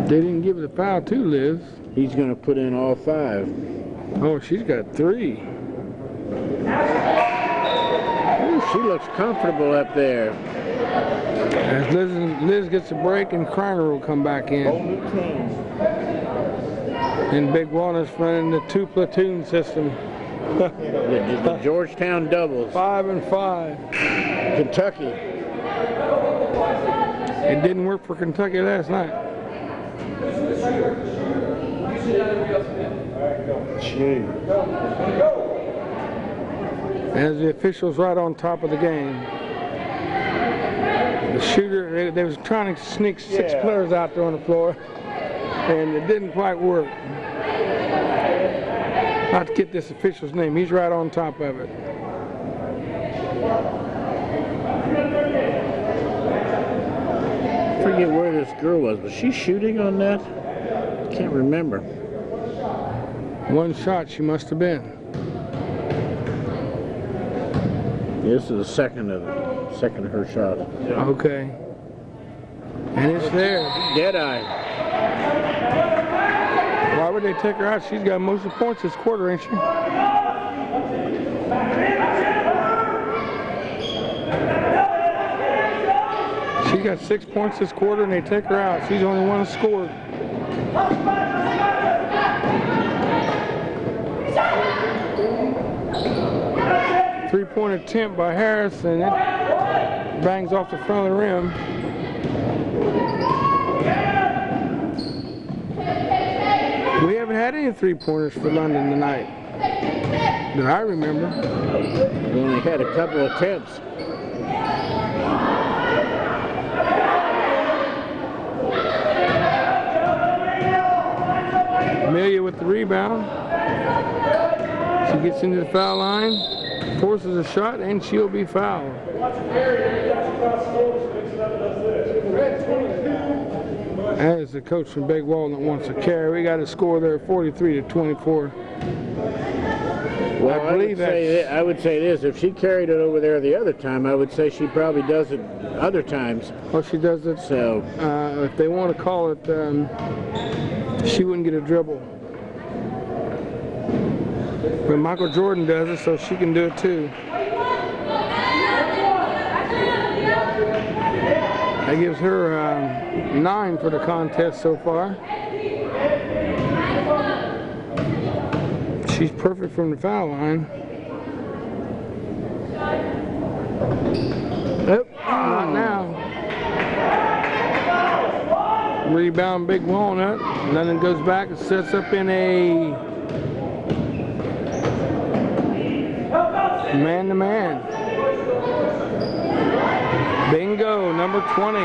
They didn't give it a foul to Liz. He's going to put in all 5. Oh, she's got 3. Ooh, she looks comfortable up there. As Liz gets a break, and Kreiner will come back in. And Big Walnut's running the 2 platoon system. The Georgetown doubles. 5 and 5. Kentucky. It didn't work for Kentucky last night. As the officials right on top of the game. The shooter, they was trying to sneak 6 players out there on the floor, and it didn't quite work. I have to get this official's name. He's right on top of it. I forget where this girl was. Was she shooting on that? Can't remember. 1 shot she must have been. This is the second of her shot. Okay. And it's there. Deadeye. Why would they take her out? She's got most of the points this quarter, ain't she? She got 6 points this quarter, and they take her out. She's the only one that scored. Three-point attempt by Harris, and it bangs off the front of the rim. We haven't had any 3-pointers for London tonight that I remember. We only had a couple attempts. Amelia with the rebound. She gets into the foul line, forces a shot, and she'll be fouled. As the coach from Big Walnut wants to carry, we got a score there, 43-24. Well, I would say this: if she carried it over there the other time, I would say she probably does it other times. Well, she does it. So, if they want to call it, she wouldn't get a dribble. But Michael Jordan does it, so she can do it too. That gives her 9 for the contest so far. She's perfect from the foul line. Nope, not now. Rebound, Big Walnut. London goes back and sets up in a man-to-man. Bingo, number 20.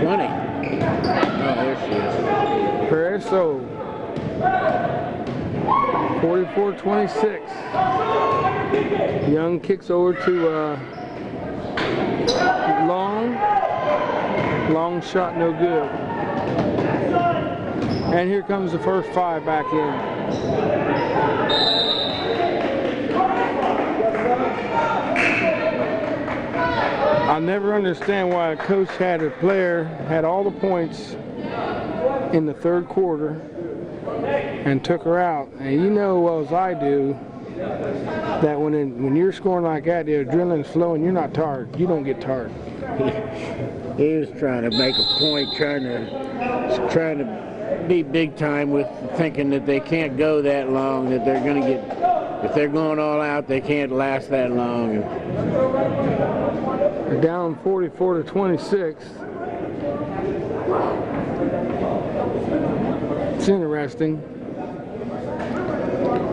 20. Oh, there she is. Pereso. 44-26. Young kicks over to Long. Long shot, no good. And here comes the first 5 back in. I never understand why a coach had a player had all the points in the third quarter and took her out. And you know as well as I do that when you're scoring like that, the adrenaline's flowing, you're not tired. You don't get tired. He was trying to make a point, trying to be big time with thinking that they can't go that long, that they're going to get, if they're going all out, they can't last that long. They're down 44-26. It's interesting.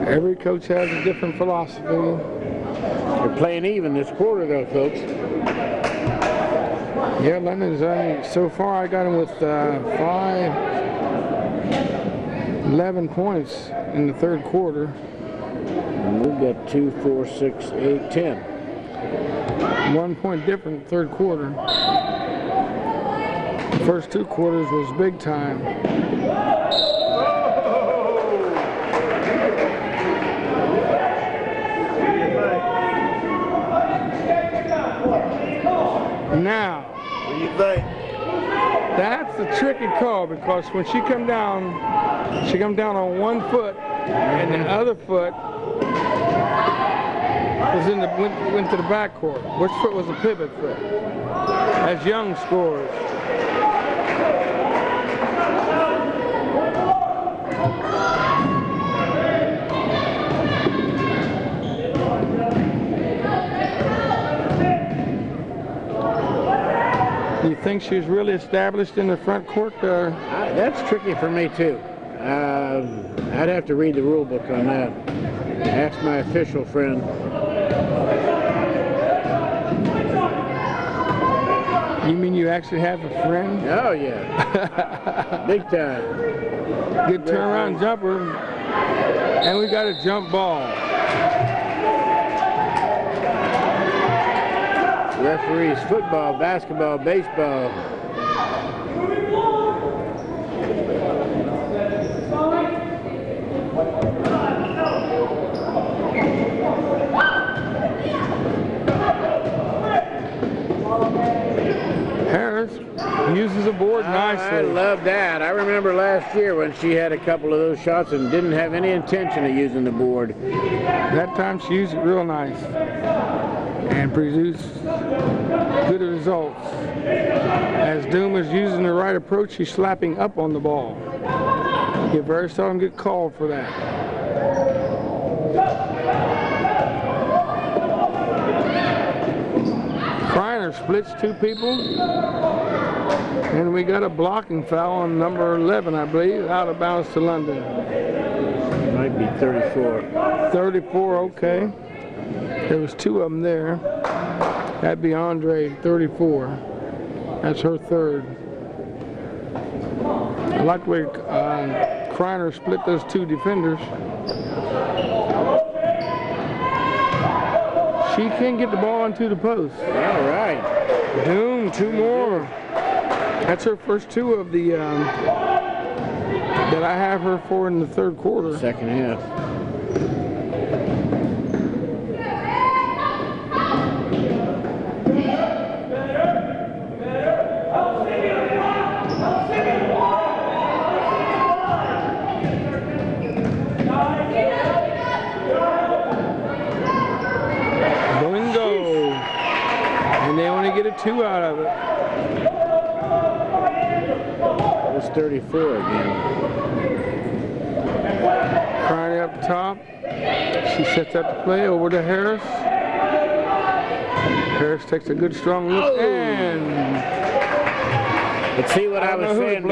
Every coach has a different philosophy. They're playing even this quarter, though, folks. Yeah, London's so far I got him with 11 points in the third quarter. And we've got 2, 4, 6, 8, 10. 1 point different third quarter. The first 2 quarters was big time. Now, What do you think? that's a tricky call because when she come down on 1 foot and the other foot was went to the backcourt. Which foot was the pivot foot? As Young scores. You think she's really established in the front court? That's tricky for me, too. I'd have to read the rule book on that. Ask my official friend. You mean you actually have a friend? Oh, yeah. Big time. Good turnaround jumper. And we got a jump ball. Referees, football, basketball, baseball. Harris uses the board nicely. I love that. I remember last year when she had a couple of those shots and didn't have any intention of using the board. That time she used it real nice and produced good results. As Doom is using the right approach, she's slapping up on the ball. You very seldom get called for that. Kreiner splits 2 people. And we got a blocking foul on number 11, I believe, out of bounds to London. Might be 34. 34, okay. There was 2 of them there. That'd be Andre, 34. That's her third. I like the way Kreiner split those 2 defenders. She can get the ball into the post. All right. Doom, 2 more. That's her first 2 of the that I have her for in the third quarter. Second half. Bingo. And they only get a 2 out of it. It's 34 again. Kreiner up top. She sets up the play over to Harris. Harris takes a good strong look and. But see what I was saying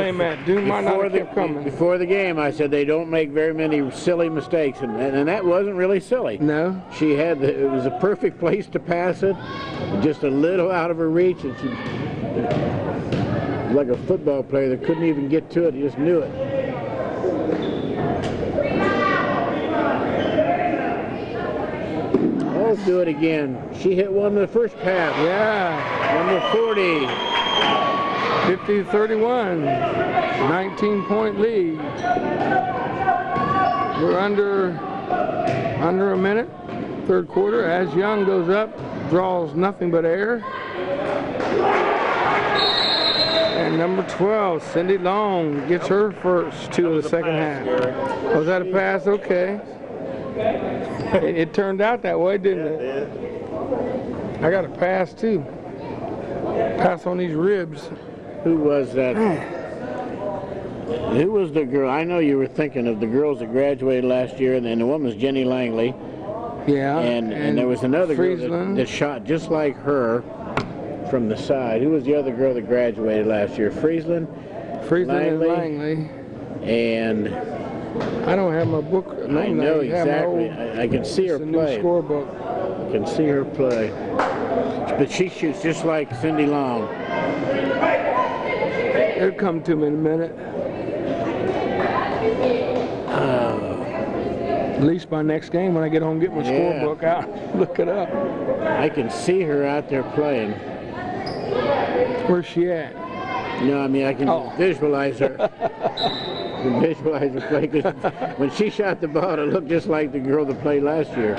before the game, I said they don't make very many silly mistakes, and that wasn't really silly. No. She had it was a perfect place to pass it, just a little out of her reach, and she like a football player that couldn't even get to it, he just knew it. Let's do it again. She hit one in the first pass. Yeah. Number 40. 50-31, 19-point lead. We're under a minute, third quarter, as Young goes up, draws nothing but air. And number 12, Cindy Long, gets her first two of the second half. Was that a pass? Okay. It turned out that way, didn't it? I got a pass too. Pass on these ribs. Who was that? Who was the girl? I know you were thinking of the girls that graduated last year, and the one was Jenny Langley. Yeah. And there was another girl that shot just like her from the side. Who was the other girl that graduated last year? Friesland and Langley. And I don't have my book. I know exactly. I can see her play. Scorebook. I can see her play. But she shoots just like Cindy Long. It'll come to me in a minute. At least by next game when I get home, get my scorebook out, look it up. I can see her out there playing. Where's she at? No, I mean I can visualize her. I can visualize her play, 'cause when she shot the ball, it looked just like the girl that played last year.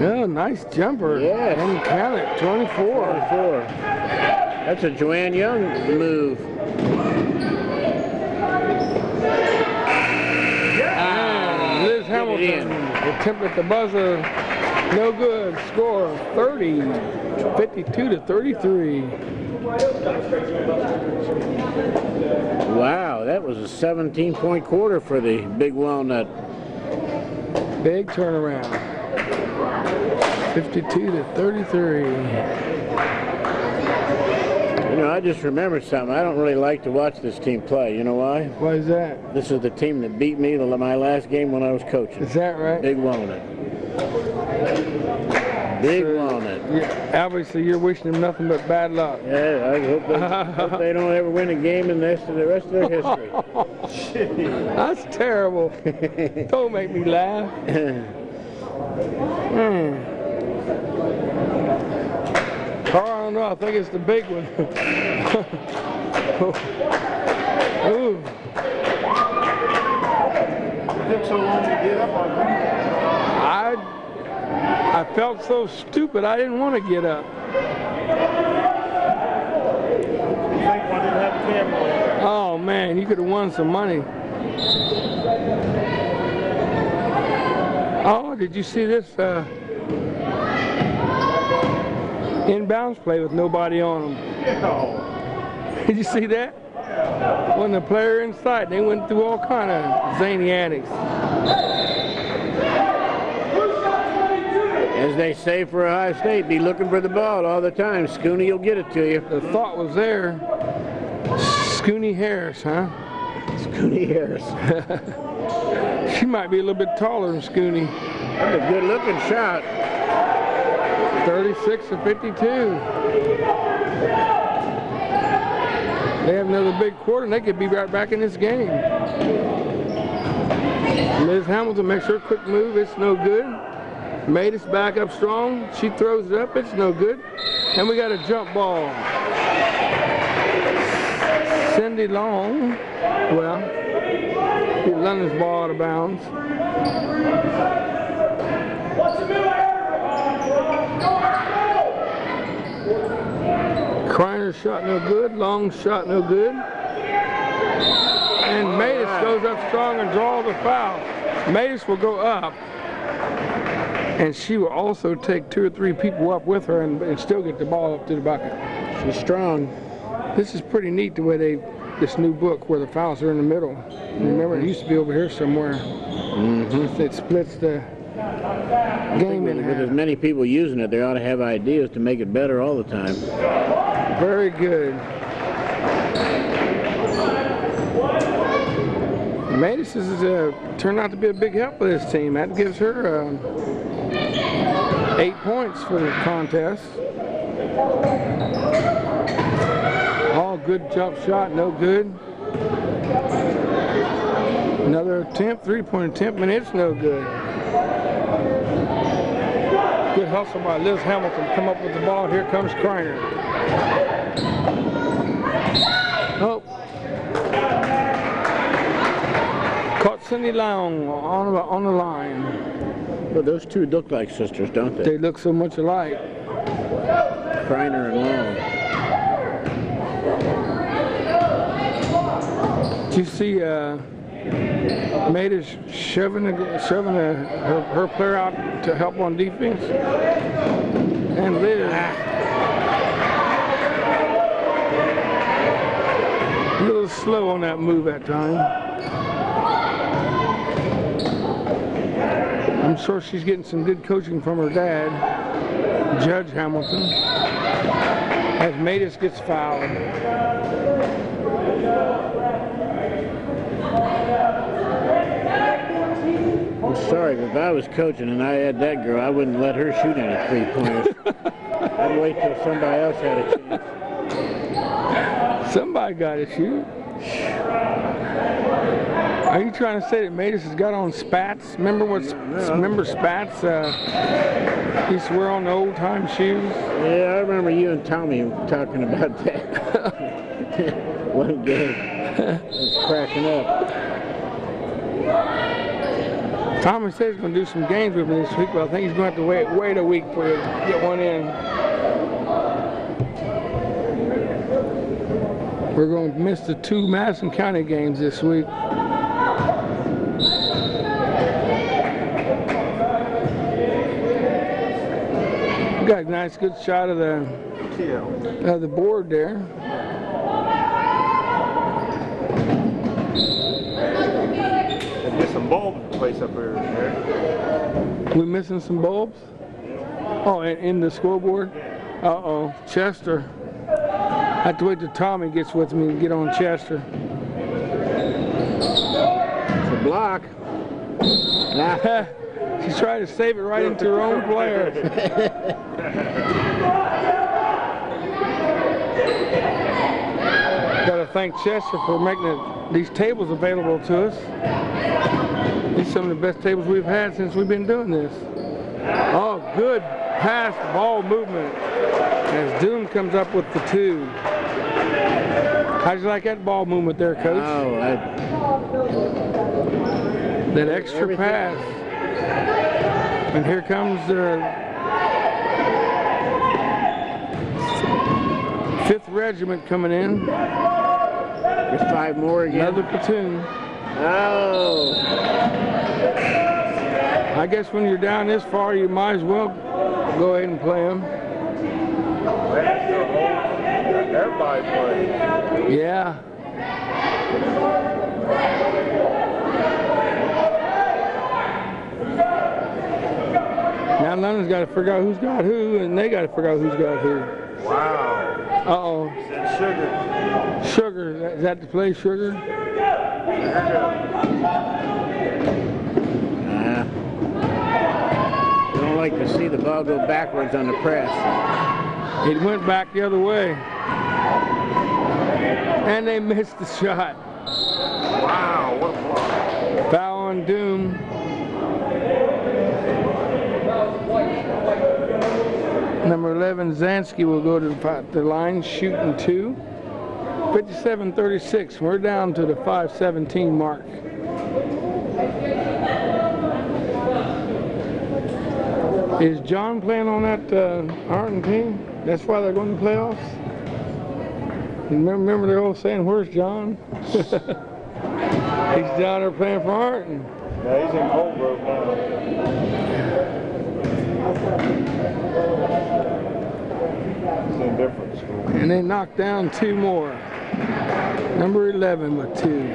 Oh, nice jumper. Yeah. And count it, 24. That's a Joanne Young move. Liz Hamilton, attempt at the buzzer, no good. Score 52-33. Wow, that was a 17-point quarter for the Big Walnut. Big turnaround. 52-33. You know, I just remembered something. I don't really like to watch this team play. You know why? Why is that? This is the team that beat me my last game when I was coaching. Is that right? Big Walnut. Big Walnut. Yeah, obviously, you're wishing them nothing but bad luck. Yeah, I hope they don't ever win a game in the rest of their history. That's terrible. Don't make me laugh. I don't know. I think it's the big one. Ooh. It took so long to get up on that. I felt so stupid. I didn't want to get up. Oh man, you could have won some money. Oh, did you see this inbounds play with nobody on them? Did you see that? When the player inside, they went through all kind of zany antics. As they say for Ohio State, be looking for the ball all the time. Scooney will get it to you. The thought was there. Scooney Harris, huh? Scooney Harris. She might be a little bit taller than Scooney. That's a good looking shot. 36-52. They have another big quarter and they could be right back in this game. Liz Hamilton makes her quick move. It's no good. Matus back up strong. She throws it up. It's no good. And we got a jump ball. Cindy Long. Well, he London's ball out of bounds. Kreiner's shot no good. Long's shot no good. And Matus goes up strong and draws a foul. Matus will go up. And she will also take 2 or 3 people up with her and still get the ball up to the bucket. She's strong. This is pretty neat the way this new book where the fouls are in the middle. Remember, it used to be over here somewhere. It splits the game in half. With as many people using it, they ought to have ideas to make it better all the time. Very good. Matus has turned out to be a big help for this team. That gives her 8 points for the contest. All good jump shot, no good. Another attempt, 3-point attempt, and it's no good. Good hustle by Liz Hamilton. Come up with the ball. Here comes Kreiner. Oh. Caught Cindy Long on the line. Well, those two look like sisters, don't they? They look so much alike. Kreiner and Long. Did you see Maida shoving her player out to help on defense? And Liz. A little slow on that move at time. I'm sure she's getting some good coaching from her dad, Judge Hamilton, as Maida gets fouled. I'm sorry, but if I was coaching and I had that girl, I wouldn't let her shoot any three-pointers. I'd wait till somebody else had a chance. Somebody got to shoot. Are you trying to say that Matus has got on spats? Remember spats? Used to wear on the old-time shoes. Yeah, I remember you and Tommy talking about that one day. Cracking up. Tommy says he's going to do some games with me this week, but I think he's going to have to wait a week for you to get one in. We're going to miss the 2 Madison County games this week. We got a nice, good shot of the board there. Get some bulbs in place up here. We missing some bulbs? Oh, in the scoreboard? Uh-oh, Chester. I have to wait till Tommy gets with me and get on Chester. It's a block. She's trying to save it right into her own player. Got to thank Chester for making these tables available to us. These are some of the best tables we've had since we've been doing this. Oh, good pass ball movement as Doom comes up with the 2. How'd you like that ball movement there, Coach? Oh, that extra pass. And here comes the 5th Regiment coming in. There's 5 more again. Another platoon. Oh. I guess when you're down this far, you might as well go ahead and play them. Everybody plays. Yeah. Now London's got to figure out who's got who, and they got to figure out who's got who. Wow. Uh-oh. Said Sugar. Sugar. Is that the play, Sugar? Don't like to see the ball go backwards on the press. It went back the other way. And they missed the shot. Wow, what a block. Foul on Doom. Number 11, Zansky, will go to the line, shooting 2. 57-36. We're down to the 5:17 mark. Is John playing on that Arden team? That's why they're going to the playoffs? Remember the old saying, where's John? He's down there playing for Arden. Yeah, he's in Colebrook now. He's in a different school. And they knocked down 2 more. Number 11 with 2.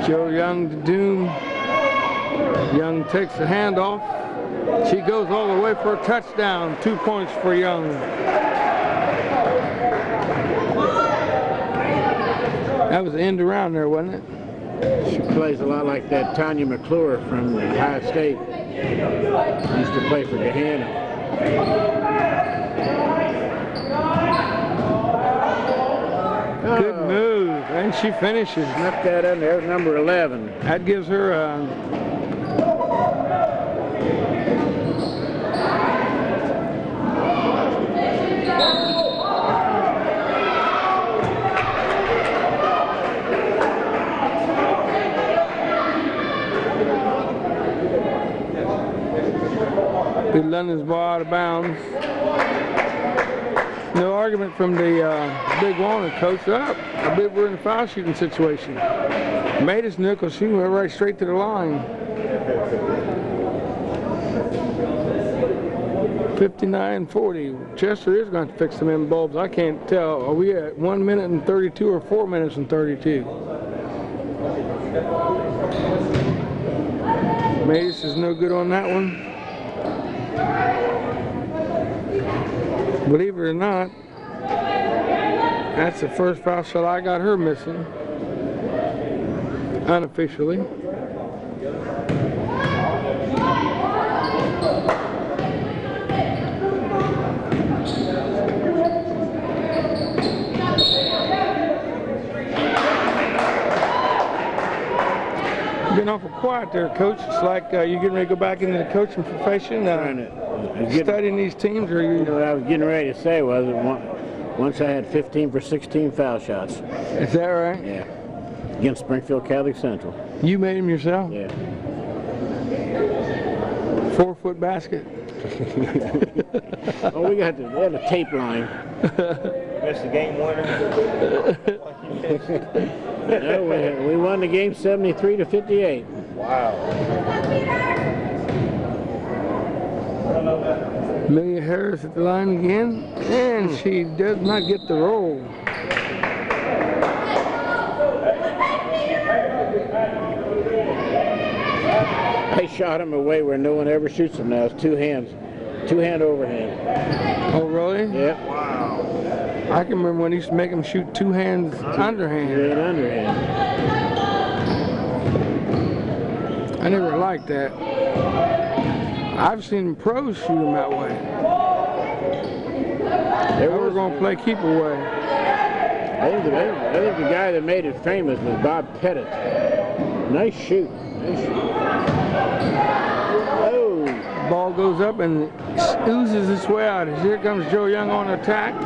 Joe Young to Doom. Young takes the handoff. She goes all the way for a touchdown. 2 points for Young. That was the end around there, wasn't it? She plays a lot like that Tanya McClure from Ohio State. Used to play for Gahanna. Good move. and she finishes. Snuck that under. That was number 11. That gives her a London's ball out of bounds. No argument from the big Walnut coach. Up. I believe we're in a foul shooting situation. Made us nickel. She went right straight to the line. 59-40. Chester is going to fix them in bulbs. I can't tell. Are we at 1 minute and 32 or 4 minutes and 32? Mace is no good on that one. Believe it or not, that's the first foul shot I got her missing, unofficially. Getting awful quiet there, Coach. It's like you're getting ready to go back into the coaching profession, studying these teams, or you? What I was getting ready to say was that once I had 15 for 16 foul shots. Is that right? Yeah. Against Springfield Catholic Central. You made them yourself? Yeah. 4-foot basket. Oh, we had a tape line. Missed the game winner. No, we won the game 73-58. Wow. Amelia Harris at the line again, and she does not get the roll. I shot him away where no one ever shoots them now. It's two-hand overhand. Oh, really? Yep. Wow. I can remember when he used to make them shoot two hands underhand. An underhand. I never liked that. I've seen pros shoot them that way. They were going to play keep away. I think the guy that made it famous was Bob Pettit. Nice shoot. Nice shoot. Oh. Ball goes up and oozes its way out. Here comes Joe Young on attack.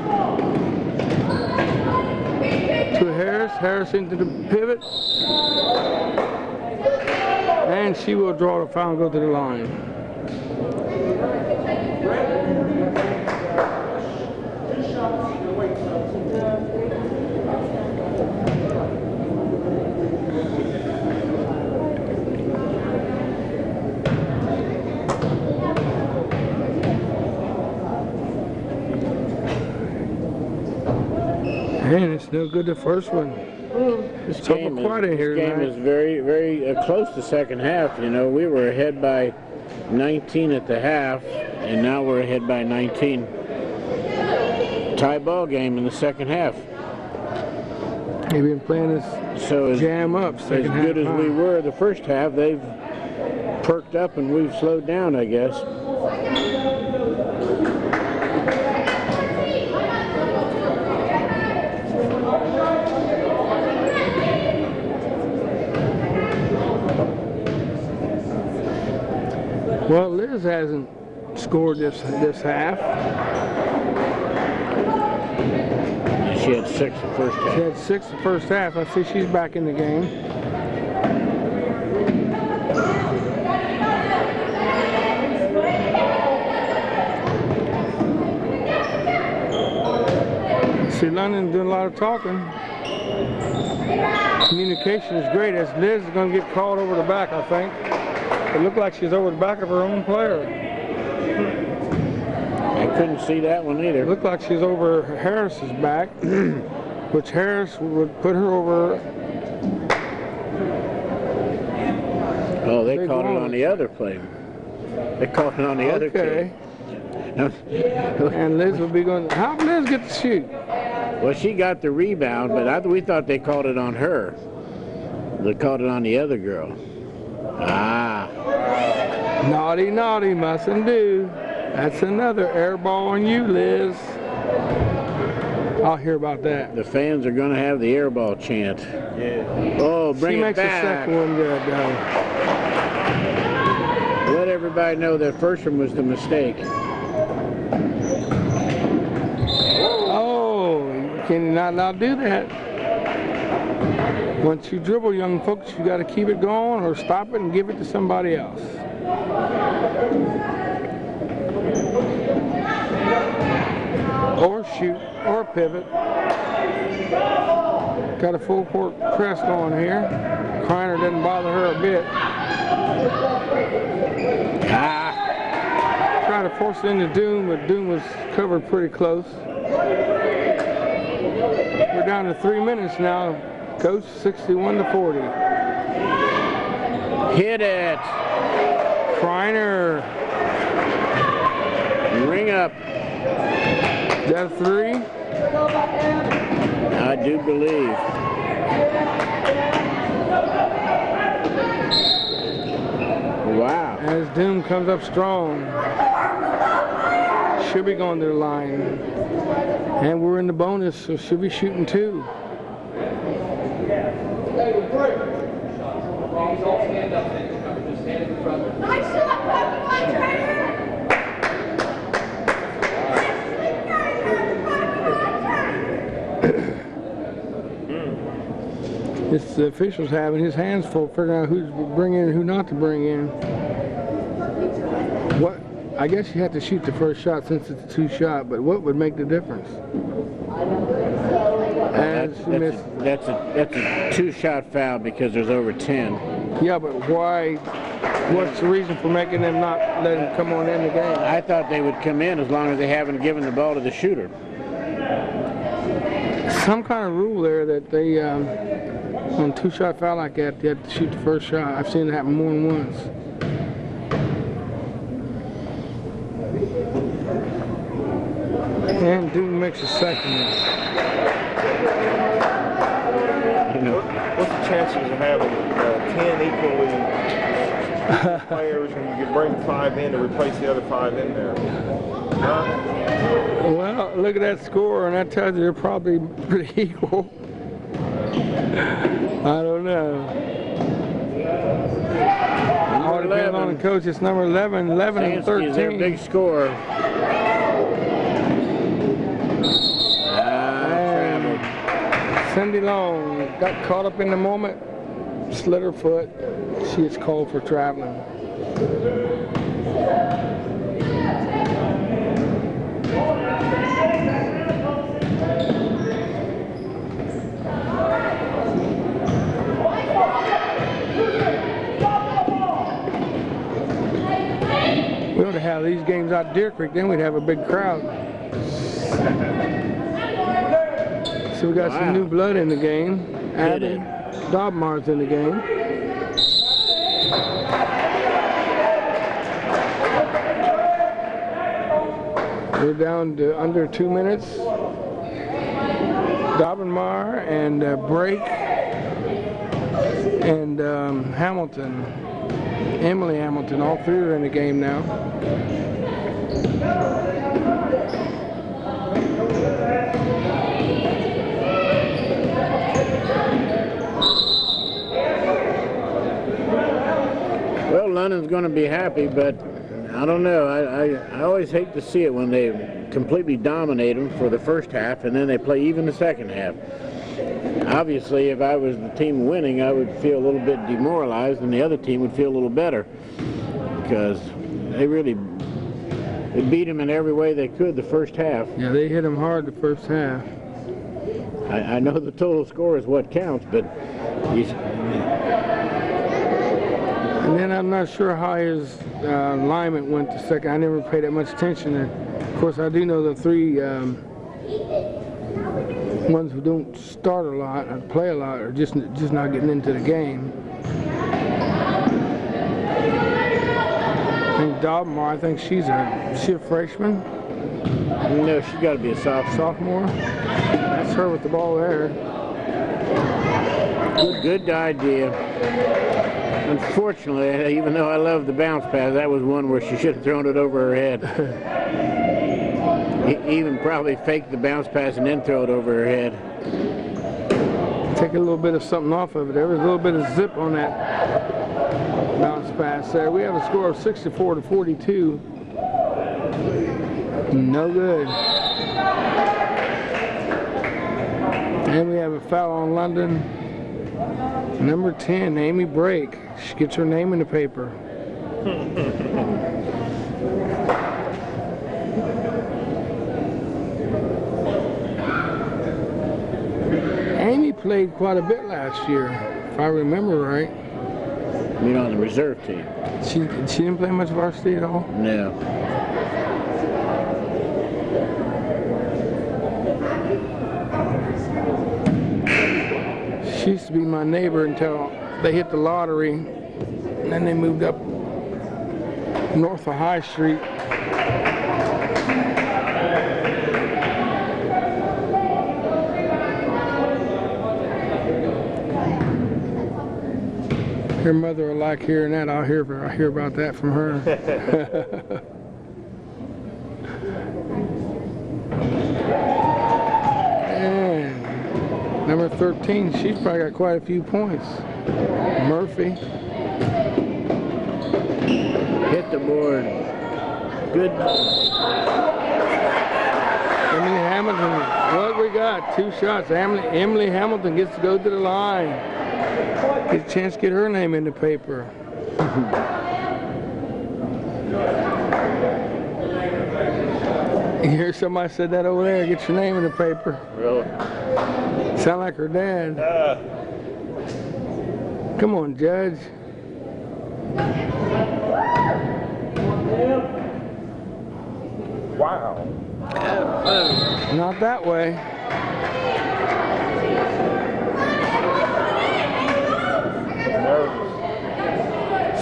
To Harris. Harris into the pivot. And she will draw the foul and go to the line. Man, it's no good the first one. This game is very, very close to second half. You know, we were ahead by 19 at the half, and now we're ahead by 19. Tie ball game in the second half. They've been playing this jam up second half. As good as we were the first half, they've perked up and we've slowed down, I guess. Well, Liz hasn't scored this half. She had 6 the first half. She had 6 the first half. I see she's back in the game. See, London doing a lot of talking. Communication is great, as Liz is going to get called over the back, I think. It looked like she's over the back of her own player. I couldn't see that one either. It looked like she's over Harris's back, which Harris would put her over. Oh, they called it on the other play. They called it on the other team. And Liz would be going, how did Liz get to shoot? Well, she got the rebound, but we thought they called it on her. They called it on the other girl. Ah. Naughty, naughty, mustn't do. That's another air ball on you, Liz. I'll hear about that. The fans are going to have the airball chant. Yeah. Oh, bring She it makes the back. second one good, though. Let everybody know that first one was the mistake. Oh, you cannot now do that. Once you dribble, young folks, you got to keep it going or stop it and give it to somebody else. Or shoot, or pivot. Got a full court press going here. Kreiner doesn't bother her a bit. Trying to force it into Doom, but Doom was covered pretty close. We're down to 3 minutes now, Coach, 61-40. Hit it. Kreiner. Ring up. Is that a three? I do believe. Wow. As Doom comes up strong. Should be going to the line. And we're in the bonus, so should be shooting two. Nice shot, my trainer! It's the officials having his hands full figuring out who to bring in and who not to bring in. What? I guess you have to shoot the first shot since it's a two-shot, but what would make the difference? As you missed. That's a two-shot foul because there's over 10. Yeah, but why? What's the reason for making them not let him come on in the game? I thought they would come in as long as they haven't given the ball to the shooter. Some kind of rule there that they, on a two-shot foul like that, they have to shoot the first shot. I've seen it happen more than once. And Doom makes a second. You know, What's the chances of having 10 equally players and you bring 5 in to replace the other 5 in there? Huh? Well, look at that score, and that tells you they're probably pretty equal. I don't know. All depends on the coach. It's number 11 and Sansky is their 13. big scorer. Traveled. Cindy Long got caught up in the moment, slid her foot. She is called for traveling. We ought to have these games out Deer Creek, then we'd have a big crowd. So we got some new blood in the game. Abby Dobmar's in the game. We're down to under 2 minutes. Dobbenmar and Brake and Hamilton, Emily Hamilton, all three are in the game now. Well, London's going to be happy, but I don't know. I always hate to see it when they completely dominate them for the first half and then they play even the second half. Obviously, if I was the team winning, I would feel a little bit demoralized and the other team would feel a little better because they beat them in every way they could the first half. Yeah, they hit them hard the first half. I know the total score is what counts, but and then I'm not sure how his alignment went the second. I never paid that much attention. And of course, I do know the three ones who don't start a lot or play a lot are just not getting into the game. I think Dobmar, I think she's a freshman. No, she's got to be a Sophomore. That's her with the ball there. Good idea. Unfortunately, even though I love the bounce pass, that was one where she should have thrown it over her head. Even probably fake the bounce pass and then throw it over her head. Take a little bit of something off of it. There was a little bit of zip on that bounce pass there. We have a score of 64-42. No good. And we have a foul on London. Number 10, Amy Brake. She gets her name in the paper. Amy played quite a bit last year, if I remember right. You mean on the reserve team? She didn't play much varsity at all? No. She used to be my neighbor until they hit the lottery, and then they moved up north of High Street. Her mother will like hearing that. I'll hear about that from her. And number 13, she's probably got quite a few points. Murphy. Hit the board. Good. Emily Hamilton. What we got? 2 shots. Emily Hamilton gets to go to the line. Get a chance to get her name in the paper. You hear somebody said that over there, get your name in the paper. Really? Sound like her dad. Come on, Judge. Wow. Not that way.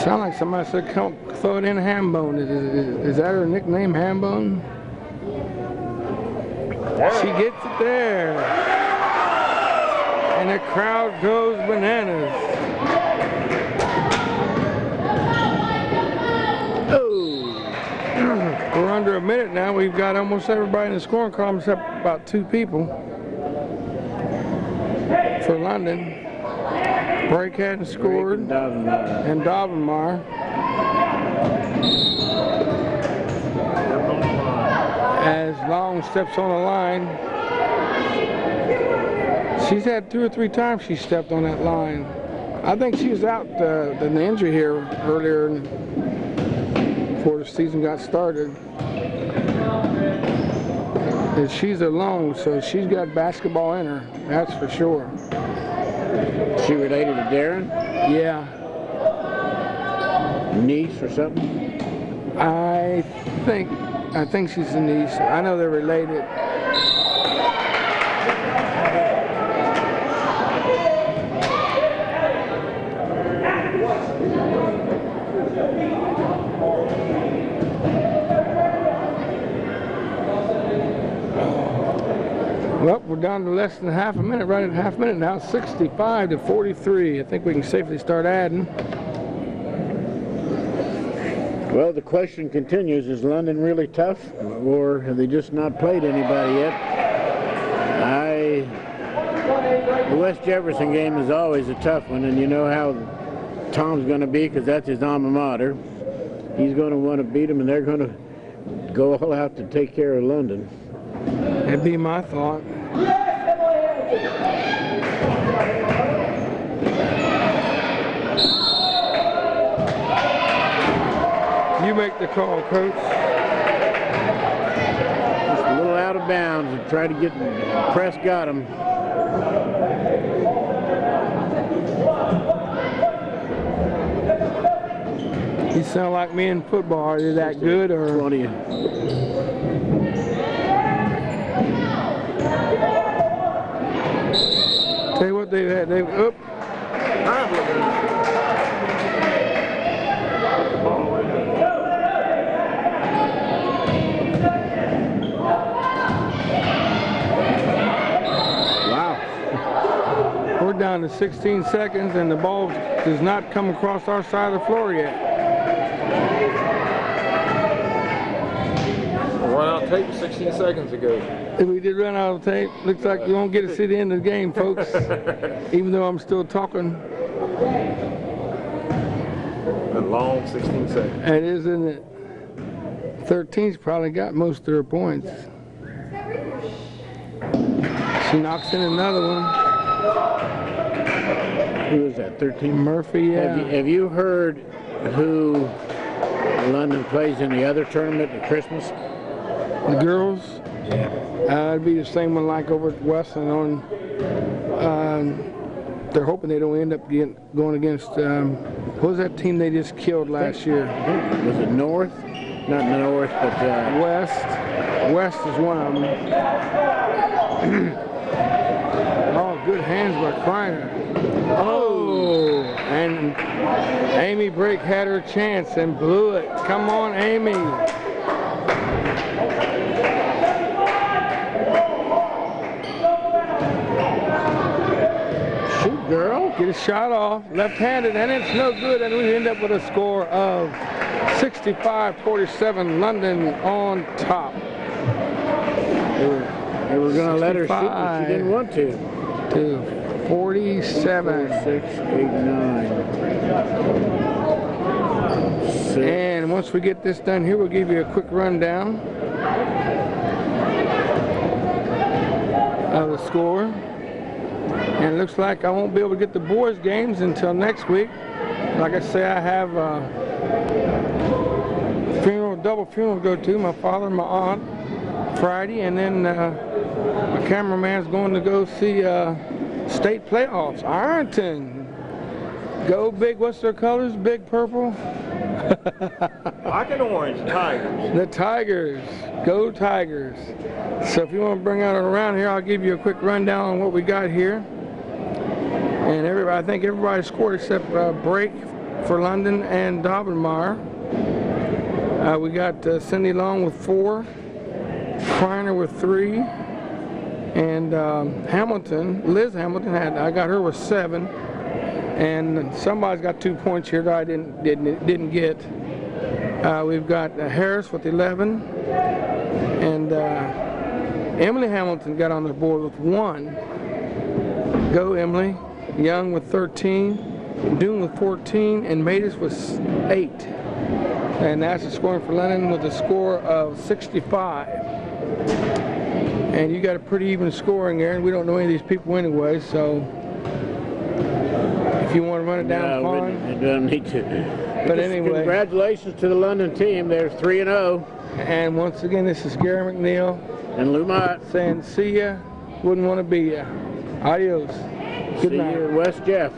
Sound like somebody said, "Come throw it in Hambone." Is that her nickname, Hambone? She gets it there. And the crowd goes bananas. Oh. We're under a minute now. We've got almost everybody in the scoring column except about 2 people for London. Brake hadn't scored. And Dovenmar. As Long steps on the line. She's had 2 or 3 times she stepped on that line. I think she was out in the injury here earlier before the season got started. And she's alone, so she's got basketball in her, that's for sure. She related to Darren? Yeah. Niece or something? I think she's a niece. I know they're related. Well, we're down to less than half a minute, right at half a minute now, 65-43. I think we can safely start adding. Well, the question continues, is London really tough, or have they just not played anybody yet? The West Jefferson game is always a tough one, and you know how Tom's going to be, because that's his alma mater. He's going to want to beat them, and they're going to go all out to take care of London. That'd be my thought. You make the call, Coach. Just a little out of bounds and try to get press. Got him. You sound like me in football. Are you that good or? 20. Tell you what they've had. Oop. We're down to 16 seconds and the ball does not come across our side of the floor yet. Run out of tape 16 seconds ago. We did run out of tape. Looks like you won't get to see the end of the game, folks. Even though I'm still talking. A long 16 seconds. It is, isn't it? 13's probably got most of their points. She knocks in another one. Who is that, 13? Murphy, yeah. Have you heard who London plays in the other tournament at Christmas? The girls? Yeah. It'd be the same one like over at Westland on. They're hoping they don't end up going against, what was that team they just killed last year? Was it North? Not North, but West. West is one of them. Oh, good hands by Kreiner. Oh, and Amy Brake had her chance and blew it. Come on, Amy. shoot, girl. Get a shot off, left-handed, and it's no good, and we end up with a score of 65-47, London on top. They were going to let her shoot, but she didn't want to. To 47. 4, 6, 8, 9. 6. And once we get this done here, we'll give you a quick rundown of the score. And it looks like I won't be able to get the boys' games until next week. Like I say, I have a double funeral to go to, my father and my aunt, Friday, and then my cameraman's going to go see state playoffs. Ironton. Go big, what's their colors? Big purple? Black and orange, Tigers. The Tigers. Go Tigers. So if you want to bring out around here, I'll give you a quick rundown on what we got here. And I think everybody scored except Brake for London and Daubenmire. We got Cindy Long with 4, Kreiner with 3, and Hamilton, Liz Hamilton I got her with 7, and somebody's got 2 points here that I didn't get. We've got Harris with 11, and Emily Hamilton got on the board with 1. Go Emily. Young with 13, Doon with 14, and Matus with 8. And that's the scoring for London with a score of 65. And you got a pretty even scoring there, and we don't know any of these people anyway, so if you want to run it down, fine. We don't need to. But anyway. Congratulations to the London team. They're 3-0. And once again, this is Gary McNeil. And Lou Mott. Saying see ya, wouldn't want to be ya. Adios. Good night. See you, West Jeff.